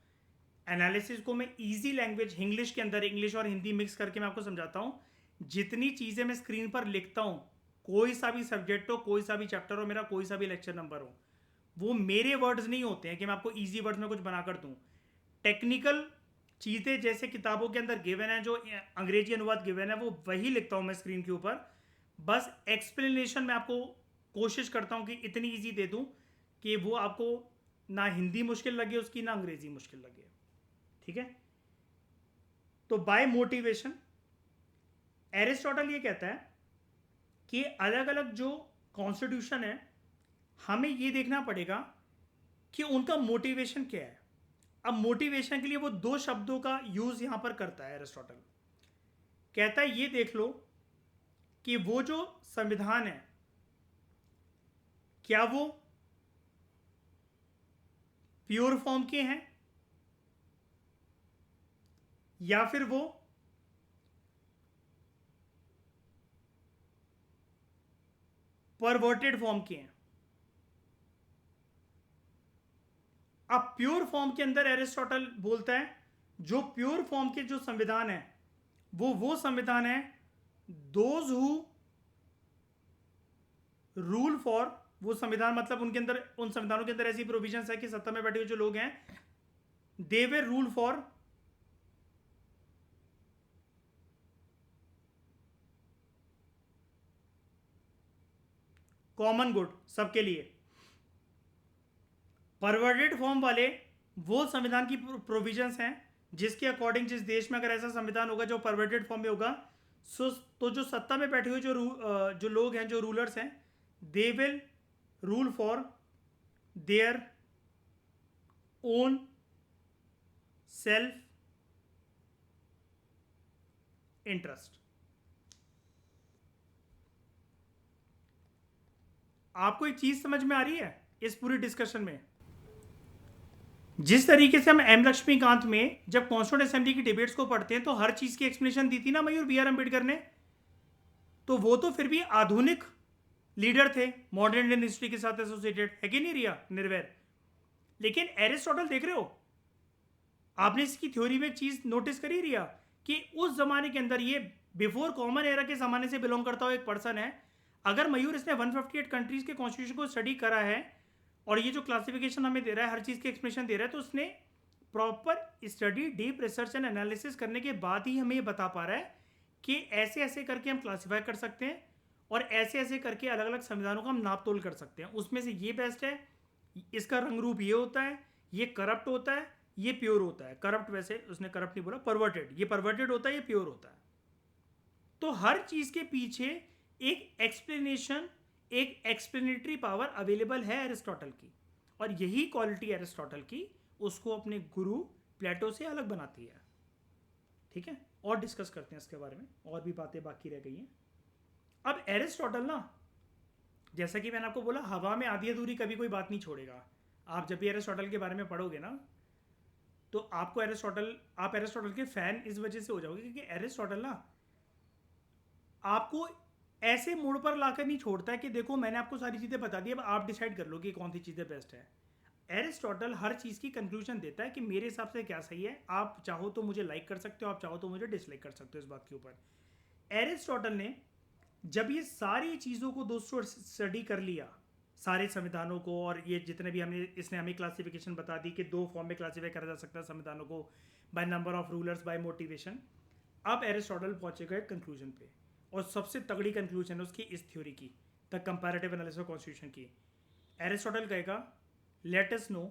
एनालिसिस को मैं इजी लैंग्वेज इंग्लिश के अंदर, इंग्लिश और हिंदी मिक्स करके मैं आपको समझाता हूँ। जितनी चीज़ें मैं स्क्रीन पर लिखता हूँ, कोई सा भी सब्जेक्ट हो, कोई सा भी चैप्टर हो, मेरा कोई सा भी लेक्चर नंबर हो, वो मेरे वर्ड्स नहीं होते हैं कि मैं आपको इजी वर्ड्स में कुछ बनाकर दूं। टेक्निकल चीज़ें जैसे किताबों के अंदर गिवन है, जो अंग्रेजी अनुवाद गिवन है, वो वही लिखता हूं मैं स्क्रीन के ऊपर। बस एक्सप्लेनेशन में आपको कोशिश करता हूं कि इतनी इजी दे दूं कि वो आपको ना हिंदी मुश्किल लगे उसकी, ना अंग्रेजी मुश्किल लगे, ठीक है। तो बाय मोटिवेशन एरिस्टोटल ये कहता है कि अलग अलग जो कॉन्स्टिट्यूशन है, हमें ये देखना पड़ेगा कि उनका मोटिवेशन क्या है। अब मोटिवेशन के लिए वो 2 शब्दों का यूज यहां पर करता है एरिस्टोटल। कहता है ये देख लो कि वो जो संविधान है क्या वो प्योर फॉर्म के हैं या फिर वो परवर्टेड फॉर्म के हैं। अब प्योर फॉर्म के अंदर एरिस्टोटल बोलता है जो प्योर फॉर्म के जो संविधान है वो संविधान है दोज हु रूल फॉर, वो संविधान मतलब उनके अंदर, उन संविधानों के अंदर ऐसी प्रोविजंस है कि सत्ता में बैठे हुए जो लोग हैं they will rule for common good, सबके लिए। परवर्टेड फॉर्म वाले वो संविधान की प्रोविजंस हैं जिसके अकॉर्डिंग जिस देश में अगर ऐसा संविधान होगा जो परवर्टेड फॉर्म में होगा, तो जो सत्ता में बैठे हुए जो लोग हैं, जो रूलर्स हैं, they will rule for their own self interest. आपको एक चीज समझ में आ रही है इस पूरी डिस्कशन में? जिस तरीके से हम एम लक्ष्मीकांत में जब कॉन्स्टिट्यूंट असेंबली की डिबेट्स को पढ़ते हैं तो हर चीज की एक्सप्लेनेशन दी थी ना मयूर बी आर अम्बेडकर ने, तो वो तो फिर भी आधुनिक लीडर थे, मॉडर्न इंडियन हिस्ट्री के साथ एसोसिएटेड है कि नहीं रिया निर्वैर। लेकिन एरिस्टोटल देख रहे हो, आपने इसकी थ्योरी में एक चीज नोटिस करी रिया कि उस जमाने के अंदर, ये बिफोर कॉमन एरा के जमाने से बिलोंग करता हुआ एक पर्सन है। अगर मयूर इसने 158 कंट्रीज के कॉन्स्टिट्यूशन को स्टडी करा है और ये जो क्लासिफिकेशन हमें दे रहा है, हर चीज़ की एक्सप्लेनेशन दे रहा है, तो उसने proper study, deep research and analysis करने के बाद ही हमें ये बता पा रहा है कि ऐसे ऐसे करके हम क्लासीफाई कर सकते हैं और ऐसे ऐसे करके अलग अलग संविधानों का हम नाप तोल कर सकते हैं। उसमें से ये बेस्ट है, इसका रंग रूप ये होता है, ये करप्ट होता है, ये प्योर होता है। करप्ट, वैसे उसने करप्ट नहीं बोला, परवर्टेड, ये परवर्टेड होता है, ये प्योर होता है। तो हर चीज के पीछे एक एक्सप्लेनेशन, एक एक्सप्लेनेटरी पावर अवेलेबल है एरिस्टोटल की, और यही क्वालिटी एरिस्टोटल की उसको अपने गुरु प्लेटो से अलग बनाती है। ठीक है, और डिस्कस करते हैं इसके बारे में, और भी बातें बाकी रह गई हैं। अब एरिस्टोटल ना, जैसा कि मैंने आपको बोला, हवा में आधी अधूरी कभी कोई बात नहीं छोड़ेगा। आप जब भी एरिस्टोटल के बारे में पढ़ोगे ना, तो आप एरिस्टोटल के फैन इस वजह से हो जाओगे क्योंकि एरिस्टोटल ना आपको ऐसे मोड़ पर लाकर नहीं छोड़ता है कि देखो मैंने आपको सारी चीज़ें बता दी, अब आप डिसाइड कर लो कि कौन सी चीज़ें बेस्ट है। एरिस्टोटल हर चीज़ की कंक्लूजन देता है कि मेरे हिसाब से क्या सही है। आप चाहो तो मुझे लाइक कर सकते हो, आप चाहो तो मुझे डिसलाइक कर सकते हो इस बात के ऊपर। एरिस्टोटल ने जब ये सारी चीज़ों को दोस्तों स्टडी कर लिया, सारे संविधानों को, और ये जितने भी इसने हमें क्लासिफिकेशन बता दी कि 2 फॉर्म में क्लासीफाई करा जा सकता है संविधानों को, by number of rulers, by motivation. अब एरिस्टोटल पहुंचेगा एक कंक्लूजन पे, और सबसे तगड़ी कंक्लूजन है उसकी इस थ्योरी की, the comparative analysis of constitution की। एरिस्टोटल कहेगा, let us know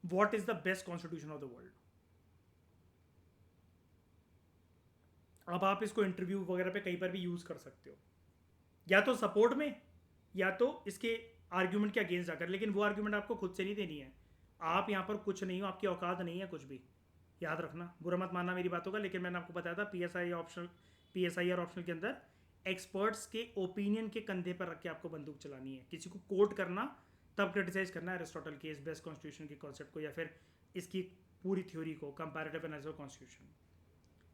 what is the best constitution of the world. अब आप इसको इंटरव्यू वगैरह पे कहीं पर भी यूज कर सकते हो, या तो सपोर्ट में या तो इसके आर्ग्यूमेंट के अगेंस्ट जाकर, लेकिन वो आर्ग्यूमेंट आपको खुद से नहीं देनी है। आप यहाँ पर कुछ नहीं हो, आपकी औकात नहीं है कुछ भी, याद रखना, बुरा मत मानना मेरी बातों का। लेकिन मैंने आपको बताया था पीएसआईआर ऑप्शनल के अंदर एक्सपर्ट्स के ओपिनियन के कंधे पर रख के आपको बंदूक चलानी है, किसी को कोट करना तब क्रिटिसाइज करना है एरिस्टोटल के इस बेस्ट कॉन्स्टिट्यूशन के कॉन्सेप्ट को, या फिर इसकी पूरी थ्योरी को, comparative analysis of constitution.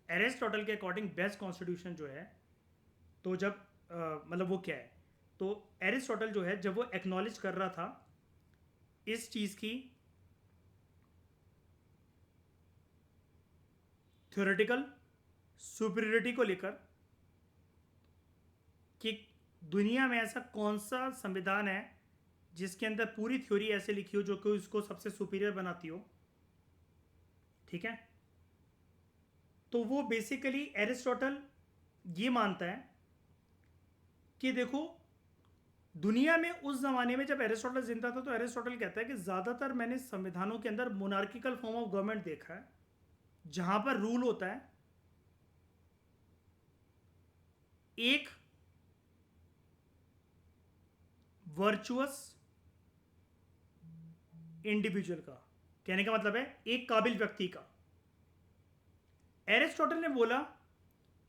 Aristotle के अकॉर्डिंग बेस्ट कॉन्स्टिट्यूशन जो है, तो जब मतलब वो क्या है, तो एरिस्टोटल जो है जब वो एक्नॉलेज कर रहा था इस चीज़ की थ्योरेटिकल सुपीरियरिटी को लेकर कि दुनिया में ऐसा कौन सा संविधान है जिसके अंदर पूरी थ्योरी ऐसे लिखी हो जो कि उसको सबसे सुपीरियर बनाती हो, ठीक है। तो वो बेसिकली एरिस्टोटल ये मानता है कि देखो, दुनिया में उस जमाने में जब एरिस्टोटल जिंदा था, तो एरिस्टोटल कहता है कि ज़्यादातर मैंने संविधानों के अंदर मोनार्किकल फॉर्म ऑफ गवर्नमेंट देखा है, जहां पर रूल होता है एक वर्चुअस इंडिविजुअल का, कहने का मतलब है एक काबिल व्यक्ति का। एरिस्टोटल ने बोला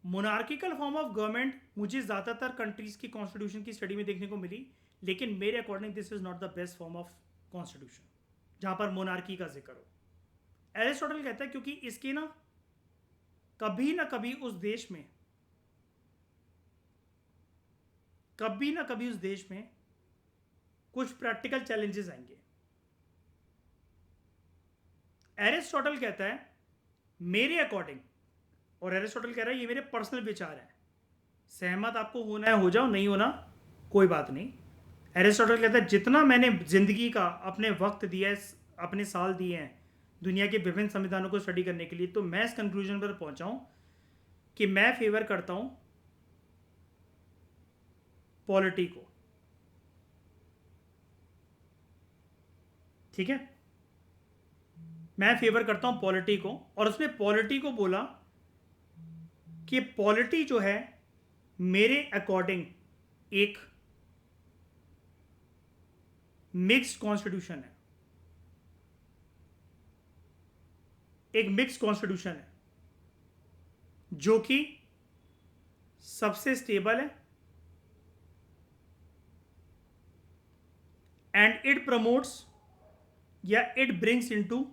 मोनार्किकल फॉर्म ऑफ गवर्नमेंट मुझे ज़्यादातर कंट्रीज की कॉन्स्टिट्यूशन की स्टडी में देखने को मिली, लेकिन मेरे according this is not the best form of constitution जहां पर मोनार्की का जिक्र हो। एरिस्टोटल कहता है क्योंकि इसके ना कभी उस देश में कुछ प्रैक्टिकल चैलेंजेस आएंगे। एरिस्टोटल कहता है मेरे अकॉर्डिंग, और एरिस्टोटल कह रहा है ये मेरे पर्सनल विचार हैं, सहमत आपको होना है हो जाओ, नहीं होना कोई बात नहीं। एरिस्टोटल कहता है जितना मैंने जिंदगी का अपने वक्त दिया है, अपने साल दिए हैं दुनिया के विभिन्न संविधानों को स्टडी करने के लिए, तो मैं इस कंक्लूजन पर पहुंचा हूं कि मैं फेवर करता हूं पॉलिटी को, ठीक है। मैं फेवर करता हूं पॉलिटी को, और उसने पॉलिटी को बोला कि पॉलिटी जो है मेरे अकॉर्डिंग एक मिक्स्ड कॉन्स्टिट्यूशन है, एक मिक्स्ड कॉन्स्टिट्यूशन है जो कि सबसे स्टेबल है, एंड इट प्रमोट्स या it brings into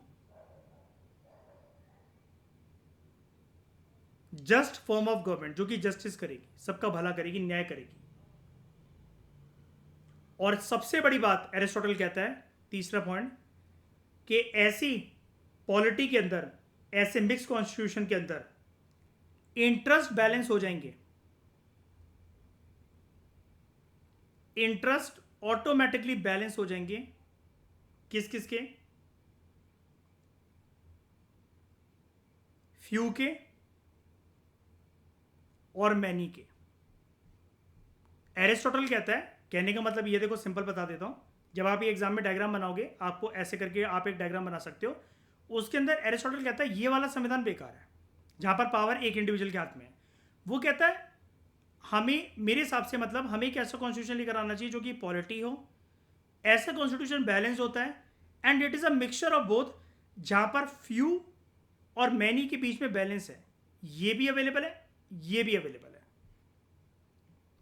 just form of government, जो कि जस्टिस करेगी, सबका भला करेगी, न्याय करेगी। और सबसे बड़ी बात एरिस्टोटल कहता है, तीसरा पॉइंट, कि ऐसी पॉलिटी के अंदर, ऐसे मिक्स कॉन्स्टिट्यूशन के अंदर इंटरेस्ट बैलेंस हो जाएंगे, इंटरेस्ट ऑटोमेटिकली बैलेंस हो जाएंगे। किस किस के? फ्यू के और मैनी के। एरिस्टोटल कहता है, कहने का मतलब ये देखो सिंपल बता देता हूं, जब आप ये एग्जाम में डायग्राम बनाओगे आपको ऐसे करके आप एक डायग्राम बना सकते हो। उसके अंदर एरिस्टोटल कहता है ये वाला संविधान बेकार है जहां पर पावर एक इंडिविजुअल के हाथ में है। वो कहता है हमें, मेरे हिसाब से मतलब हमें एक ऐसा कॉन्स्टिट्यूशन लेकर आना चाहिए जो कि पॉलिटी हो, ऐसा कॉन्स्टिट्यूशन बैलेंस होता है and it is a mixture of both, जहां पर फ्यू और मैनी के बीच में बैलेंस है, ये भी अवेलेबल है ये भी अवेलेबल है।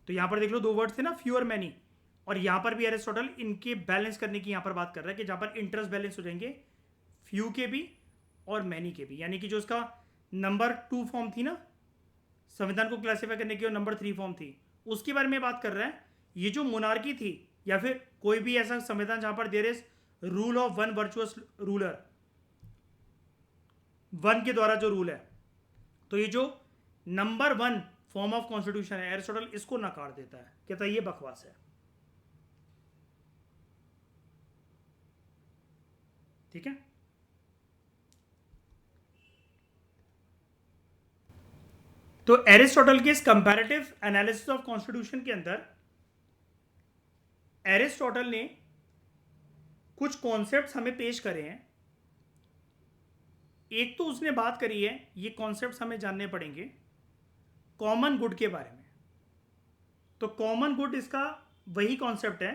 तो यहां पर देख लो दो वर्ड थे ना, फ्यू और मैनी, और यहां पर भी एरिस्टोटल इनके बैलेंस करने की यहां पर बात कर रहा है कि जहां पर इंटरेस्ट बैलेंस हो जाएंगे फ्यू के भी और मैनी के भी। यानी कि जो इसका नंबर 2 फॉर्म थी ना संविधान को क्लासिफाई करने की, और नंबर 3 फॉर्म थी, उसके बारे में बात कर रहा है। ये जो मोनार्की थी या फिर कोई भी ऐसा संविधान जहां पर there is rule of one virtuous ruler, one के द्वारा जो रूल है, तो ये जो नंबर 1 फॉर्म ऑफ कॉन्स्टिट्यूशन है एरिस्टोटल इसको नकार देता है, कहता है ये बकवास है। ठीक है, तो एरिस्टोटल के इस कंपैरेटिव एनालिसिस ऑफ कॉन्स्टिट्यूशन के अंदर एरिस्टोटल ने कुछ कॉन्सेप्ट्स हमें पेश करे हैं। एक तो उसने बात करी है, ये कॉन्सेप्ट्स हमें जानने पड़ेंगे कॉमन गुड के बारे में। तो कॉमन गुड इसका वही कॉन्सेप्ट है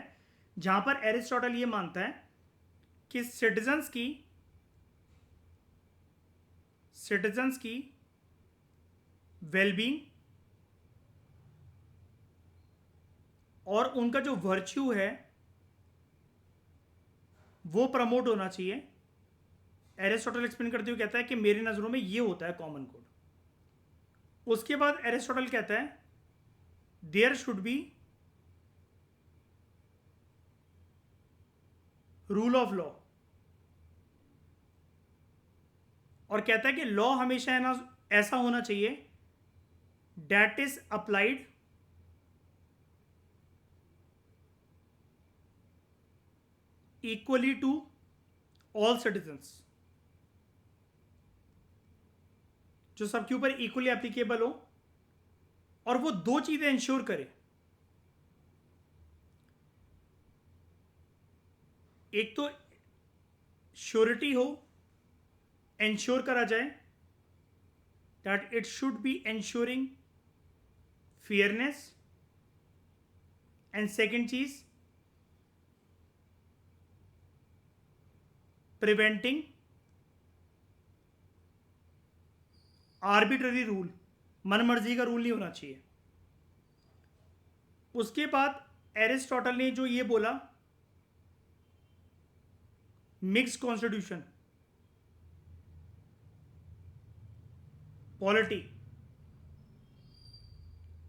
जहां पर एरिस्टोटल ये मानता है कि सिटीजन्स की वेलबींग और उनका जो वर्च्यू है वो प्रमोट होना चाहिए। एरिस्टोटल एक्सप्लेन करते हुए कहता है कि मेरी नजरों में ये होता है कॉमन गुड। उसके बाद एरिस्टोटल कहता है there should be rule of law, और कहता है कि लॉ हमेशा है ना ऐसा होना चाहिए that is applied equally to all citizens, जो सबके ऊपर इक्वली एप्लीकेबल हो, और वो दो चीजें इंश्योर करे। एक तो श्योरिटी हो, इंश्योर करा जाए that it should be ensuring fairness, and second चीज प्रिवेंटिंग आर्बिट्ररी रूल, मनमर्जी का रूल नहीं होना चाहिए। उसके बाद एरिस्टोटल ने जो ये बोला मिक्स्ड कॉन्स्टिट्यूशन पॉलिटी,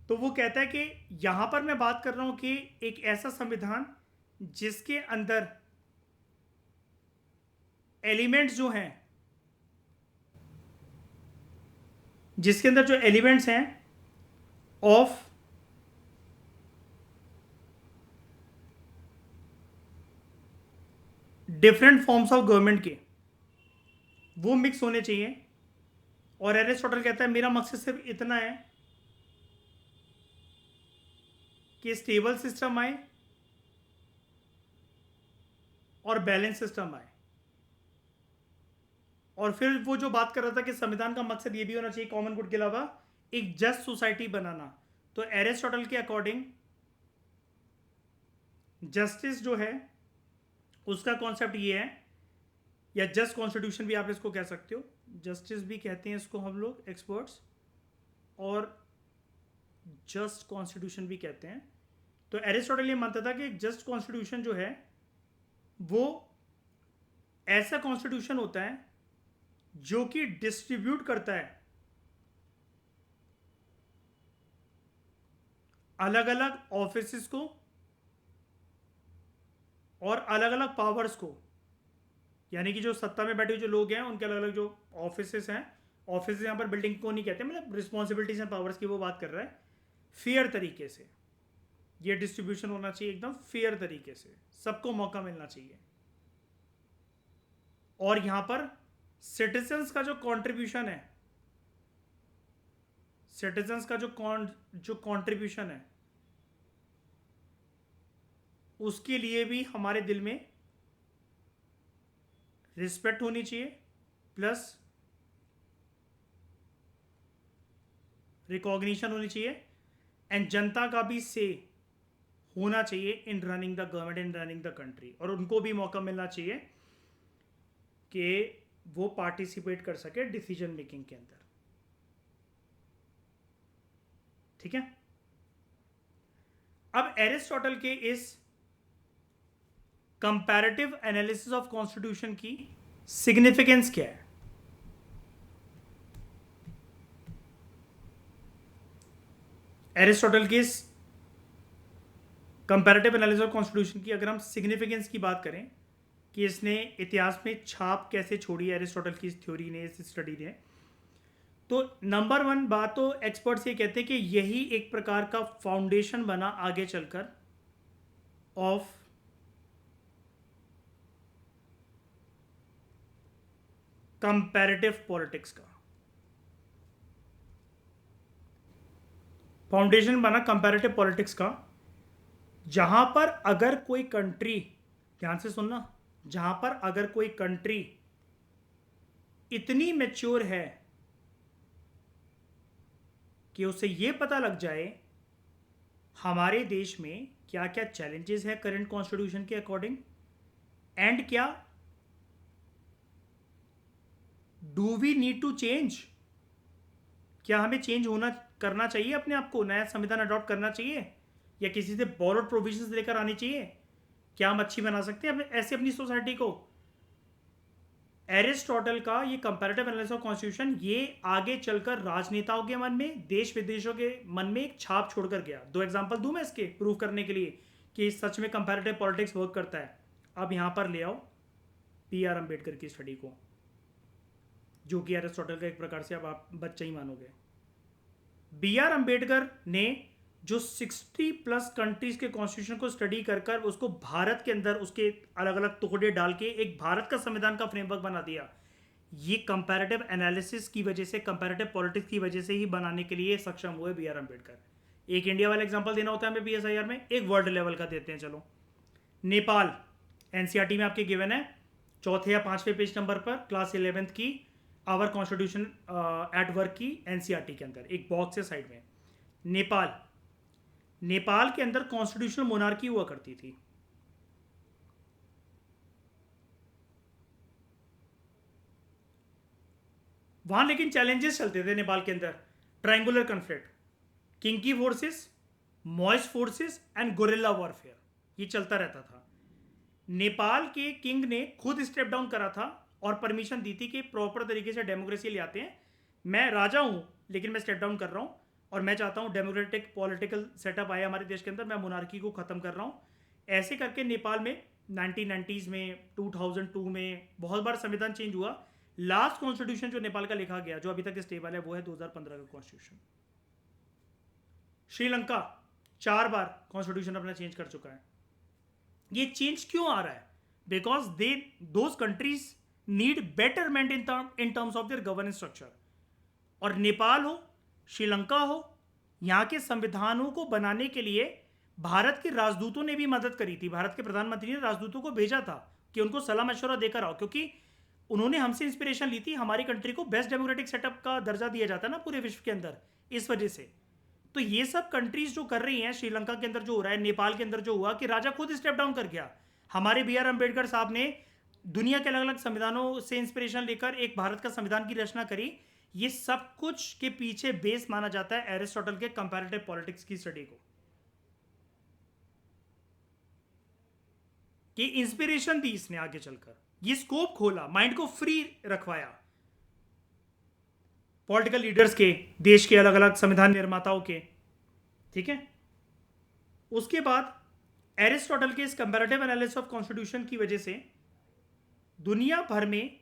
तो वो कहता है कि यहां पर मैं बात कर रहा हूं कि एक ऐसा संविधान जिसके अंदर एलिमेंट्स जो हैं, जिसके अंदर जो एलिमेंट्स हैं of different forms of government के, वो मिक्स होने चाहिए। और एरिस्टोटल कहता है मेरा मकसद सिर्फ इतना है कि स्टेबल सिस्टम आए और बैलेंस सिस्टम आए। और फिर वो जो बात कर रहा था कि संविधान का मकसद ये भी होना चाहिए कॉमन गुड के अलावा एक जस्ट सोसाइटी बनाना। तो एरिस्टोटल के अकॉर्डिंग जस्टिस जो है उसका कॉन्सेप्ट ये है, या जस्ट कॉन्स्टिट्यूशन भी आप इसको कह सकते हो, जस्टिस भी कहते हैं इसको हम लोग एक्सपर्ट्स, और जस्ट कॉन्स्टिट्यूशन भी कहते हैं। तो एरिस्टोटल ये मानता था कि जस्ट कॉन्स्टिट्यूशन जो है वो ऐसा कॉन्स्टिट्यूशन होता है जो कि डिस्ट्रीब्यूट करता है अलग अलग ऑफिसेस को और अलग अलग पावर्स को, यानी कि जो सत्ता में बैठे जो लोग हैं उनके अलग अलग जो ऑफिसेस हैं, ऑफिस यहाँ पर बिल्डिंग को नहीं कहते, मतलब रिस्पॉन्सिबिलिटीज एंड पावर्स की वो बात कर रहा है, फेयर तरीके से ये डिस्ट्रीब्यूशन होना चाहिए, एकदम फेयर तरीके से सबको मौका मिलना चाहिए। और यहाँ पर सिटीजन्स का जो कंट्रीब्यूशन है सिटीजन्स का जो कंट्रीब्यूशन है उसके लिए भी हमारे दिल में रिस्पेक्ट होनी चाहिए, प्लस रिकॉग्निशन होनी चाहिए, एंड जनता का भी से होना चाहिए इन running the government, in running the country, और उनको भी मौका मिलना चाहिए कि वो पार्टिसिपेट कर सके डिसीजन मेकिंग के अंदर। ठीक है। अब एरिस्टोटल के इस कंपैरेटिव एनालिसिस ऑफ कॉन्स्टिट्यूशन की सिग्निफिकेंस क्या है? एरिस्टोटल के इस कंपैरेटिव एनालिसिस ऑफ कॉन्स्टिट्यूशन की अगर हम सिग्निफिकेंस की बात करें कि इसने इतिहास में छाप कैसे छोड़ी एरिस्टोटल की इस थ्योरी ने, इस स्टडी ने, तो नंबर 1 बात तो एक्सपर्ट्स ये कहते हैं कि यही एक प्रकार का फाउंडेशन बना आगे चलकर ऑफ कंपैरेटिव पॉलिटिक्स का। फाउंडेशन बना कंपैरेटिव पॉलिटिक्स का, जहां पर अगर कोई कंट्री, ध्यान से सुनना, जहां पर अगर कोई कंट्री इतनी मैच्योर है कि उसे यह पता लग जाए हमारे देश में क्या क्या चैलेंजेस है करंट कॉन्स्टिट्यूशन के अकॉर्डिंग, एंड क्या do we need to change, क्या हमें चेंज होना करना चाहिए, अपने आप को नया संविधान अडॉप्ट करना चाहिए, या किसी से बॉरोड प्रोविजंस लेकर आनी चाहिए, क्या हम अच्छी बना सकते हैं ऐसे अपनी सोसाइटी को। एरिस्टोटल का ये कंपैरेटिव एनालिसिस ऑफ कॉन्स्टिट्यूशन ये आगे चलकर राजनेताओं के मन में, देश विदेशों के मन में एक छाप छोड़कर गया। 2 एग्जांपल दूं मैं इसके प्रूव करने के लिए कि सच में कंपैरेटिव पॉलिटिक्स वर्क करता है। अब यहां पर ले आओ B.R. अम्बेडकर की स्टडी को, जो कि एरिस्टोटल का एक प्रकार से अब आप बच्चा ही मानोगे। B.R. अम्बेडकर ने जो 60+ कंट्रीज के कॉन्स्टिट्यूशन को स्टडी कर कर उसको भारत के अंदर उसके अलग अलग टुकड़े डाल के एक भारत का संविधान का फ्रेमवर्क बना दिया, ये कंपैरेटिव एनालिसिस की वजह से, कंपैरेटिव पॉलिटिक्स की वजह से ही बनाने के लिए सक्षम हुए B.R. अम्बेडकर। एक इंडिया वाला एग्जांपल देना होता है हमें PSIR में, एक वर्ल्ड लेवल का देते हैं। चलो, नेपाल NCERT में आपके गिवन है 4th या 5वें पेज नंबर पर, क्लास 11th की आवर कॉन्स्टिट्यूशन एट वर्क की NCERT के अंदर एक बॉक्स है साइड में। नेपाल के अंदर कॉन्स्टिट्यूशनल मोनार्की हुआ करती थी। वहां लेकिन चैलेंजेस चलते थे नेपाल के अंदर, triangular conflict, kinky forces, मॉइस forces and guerrilla warfare, ये चलता रहता था। नेपाल के किंग ने खुद स्टेप डाउन करा था और परमिशन दी थी कि प्रॉपर तरीके से डेमोक्रेसी ले आते हैं, मैं राजा हूं लेकिन मैं स्टेप डाउन कर रहा हूं और मैं चाहता हूं डेमोक्रेटिक पॉलिटिकल सेटअप आए हमारे देश के अंदर, मैं मोनार्की को खत्म कर रहा हूं। ऐसे करके नेपाल में 1990s में, 2002 में बहुत बार संविधान चेंज हुआ। लास्ट कॉन्स्टिट्यूशन जो नेपाल का लिखा गया जो अभी तक स्टेबल है वो है 2015 का कॉन्स्टिट्यूशन। श्रीलंका 4 बार कॉन्स्टिट्यूशन अपना चेंज कर चुका है। ये चेंज क्यों आ रहा है? Because those countries need betterment in terms of their governance structure. और नेपाल हो, श्रीलंका हो, यहाँ के संविधानों को बनाने के लिए भारत के राजदूतों ने भी मदद करी थी। भारत के प्रधानमंत्री ने राजदूतों को भेजा था कि उनको सलाह मशवरा देकर आओ, क्योंकि उन्होंने हमसे इंस्पिरेशन ली थी। हमारी कंट्री को बेस्ट डेमोक्रेटिक सेटअप का दर्जा दिया जाता है ना पूरे विश्व के अंदर, इस वजह से। तो ये सब कंट्रीज जो कर रही हैं, श्रीलंका के अंदर जो हो रहा है, नेपाल के अंदर जो हुआ कि राजा खुद स्टेप डाउन कर गया। हमारे B.R. अम्बेडकर साहब ने दुनिया के अलग अलग संविधानों से इंस्पिरेशन लेकर एक भारत का संविधान की रचना करी। ये सब कुछ के पीछे बेस माना जाता है एरिस्टोटल के कंपैरेटिव पॉलिटिक्स की स्टडी को, कि इंस्पिरेशन दी इसने आगे चलकर, ये स्कोप खोला, माइंड को फ्री रखवाया पॉलिटिकल लीडर्स के, देश के अलग अलग संविधान निर्माताओं के। ठीक है। उसके बाद एरिस्टोटल के इस कंपैरेटिव एनालिसिस ऑफ कॉन्स्टिट्यूशन की वजह से दुनिया भर में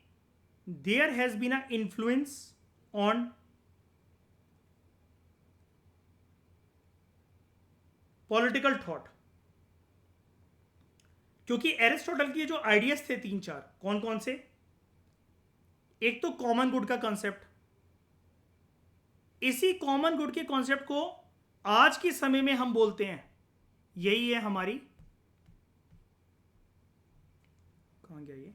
there has been a influence on political thought, क्योंकि एरिस्टोटल के जो आइडियाज थे 3-4, कौन कौन से? एक तो कॉमन गुड का कंसेप्ट, इसी कॉमन गुड के कॉन्सेप्ट को आज के समय में हम बोलते हैं, यही है हमारी, कहां गया ये,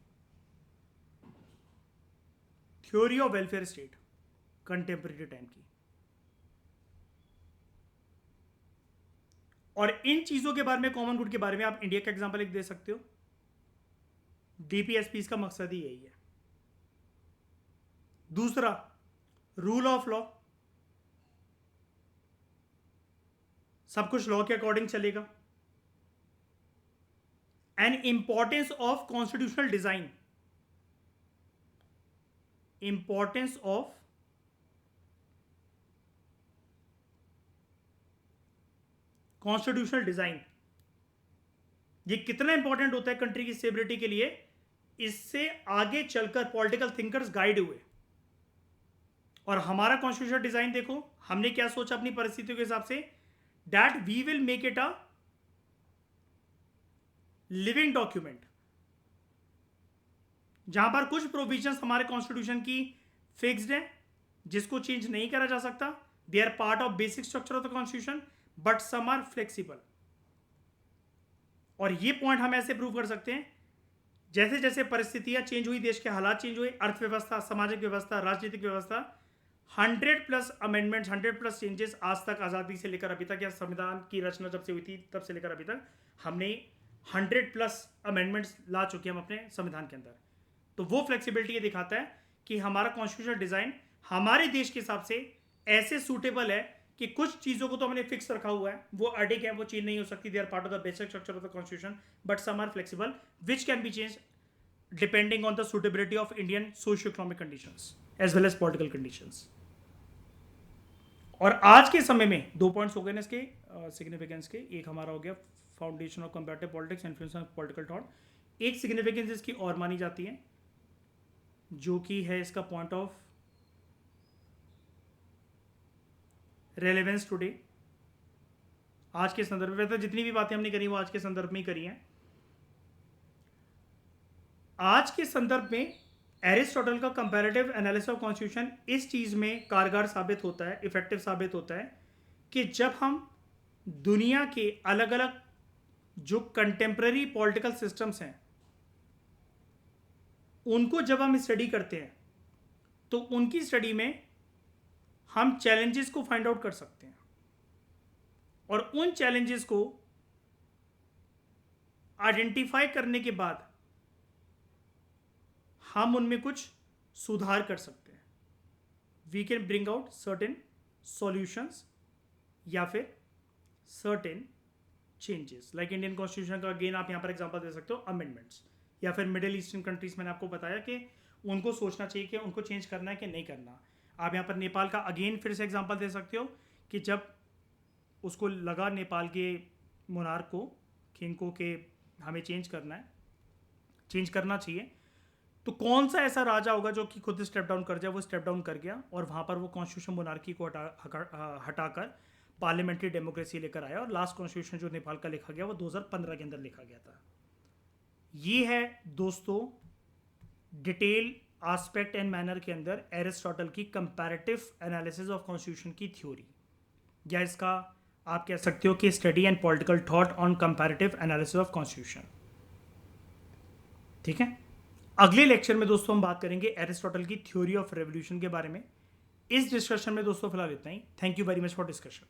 theory of welfare state contemporary time की। और इन चीजों के बारे में, कॉमन गुड के बारे में आप इंडिया का एग्जांपल एक दे सकते हो। डीपीएसपी का मकसद ही यही है। दूसरा, रूल ऑफ लॉ, सब कुछ लॉ के अकॉर्डिंग चलेगा। And importance of constitutional design, importance of constitutional design, ये कितना इंपॉर्टेंट होता है कंट्री की स्टेबिलिटी के लिए, इससे आगे चलकर पॉलिटिकल थिंकर्स गाइड हुए। और हमारा कॉन्स्टिट्यूशनल डिजाइन देखो, हमने क्या सोचा अपनी परिस्थितियों के हिसाब से, that we will make it a living document, जहां पर कुछ प्रोविजंस हमारे कॉन्स्टिट्यूशन की फिक्स्ड है, जिसको चेंज नहीं करा जा सकता, they are part of basic structure of the constitution, but some are flexible. और ये पॉइंट हम ऐसे प्रूव कर सकते हैं, जैसे जैसे परिस्थितियां चेंज हुई, देश के हालात चेंज हुए, अर्थव्यवस्था, सामाजिक व्यवस्था, राजनीतिक व्यवस्था, 100+ अमेंडमेंट्स, 100+ चेंजेस आज तक, आज़ादी से लेकर अभी तक, या संविधान की रचना जब से हुई थी तब से लेकर अभी तक, हमने 100+ अमेंडमेंट्स ला चुके हैं हम अपने संविधान के अंदर। तो वो फ्लेक्सिबिलिटी ये दिखाता है कि हमारा कॉन्स्टिट्यूशनल डिजाइन हमारे देश के हिसाब से ऐसे सूटेबल है कि कुछ चीजों को तो हमने फिक्स रखा हुआ है, वो अडिग है, वो चेंज नहीं हो सकती, they are part of the basic structure of the constitution, but some are flexible which can be change depending on the suitability of Indian socio economic conditions as well as political conditions. और आज के समय में 2 points हो गए ना इसके significance के। एक हमारा हो गया foundation of comparative politics, influence of political thought. एक सिग्निफिकेंस इसकी और मानी जाती है, जो कि है इसका पॉइंट ऑफ रेलेवेंस टुडे। आज के संदर्भ में तो जितनी भी बातें हमने करी वो आज के संदर्भ में ही करी हैं। आज के संदर्भ में एरिस्टोटल का कंपैरेटिव एनालिसिस ऑफ कॉन्स्टिट्यूशन इस चीज में कारगर साबित होता है, इफेक्टिव साबित होता है, कि जब हम दुनिया के अलग अलग जो कंटेम्पररी पॉलिटिकल सिस्टम्स हैं उनको जब हम स्टडी करते हैं, तो उनकी स्टडी में हम चैलेंजेस को फाइंड आउट कर सकते हैं, और उन चैलेंजेस को आइडेंटिफाई करने के बाद हम उनमें कुछ सुधार कर सकते हैं। We can bring out certain solutions या फिर certain changes, like Indian constitution का अगेन आप यहां पर एग्जांपल दे सकते हो, अमेंडमेंट्स, या फिर मिडिल ईस्टर्न कंट्रीज मैंने आपको बताया कि उनको सोचना चाहिए कि उनको चेंज करना है कि नहीं करना। आप यहाँ पर नेपाल का अगेन फिर से एग्जांपल दे सकते हो कि जब उसको लगा नेपाल के मोनार्क को, किंग को, के हमें चेंज करना है, चेंज करना चाहिए, तो कौन सा ऐसा राजा होगा जो कि खुद स्टेप डाउन कर जाए। वो स्टेप डाउन कर गया और वहाँ पर वो कॉन्स्टिट्यूशन मोनार्की को हटाकर पार्लियामेंट्री डेमोक्रेसी लेकर आया, और लास्ट कॉन्स्टिट्यूशन जो नेपाल का लिखा गया वो 2015 के अंदर लिखा गया था। ये है दोस्तों डिटेल एस्पेक्ट एंड मैनर के अंदर एरिस्टोटल की कंपैरेटिव एनालिसिस ऑफ कॉन्स्टिट्यूशन की थ्योरी, या इसका आप कह सकते हो कि study and political thought on comparative analysis of constitution. ठीक है, अगले लेक्चर में दोस्तों हम बात करेंगे एरिस्टोटल की थ्योरी ऑफ रेवोल्यूशन के बारे में। इस डिस्कशन में दोस्तों फिलहाल इतना ही। Thank you very much for discussion.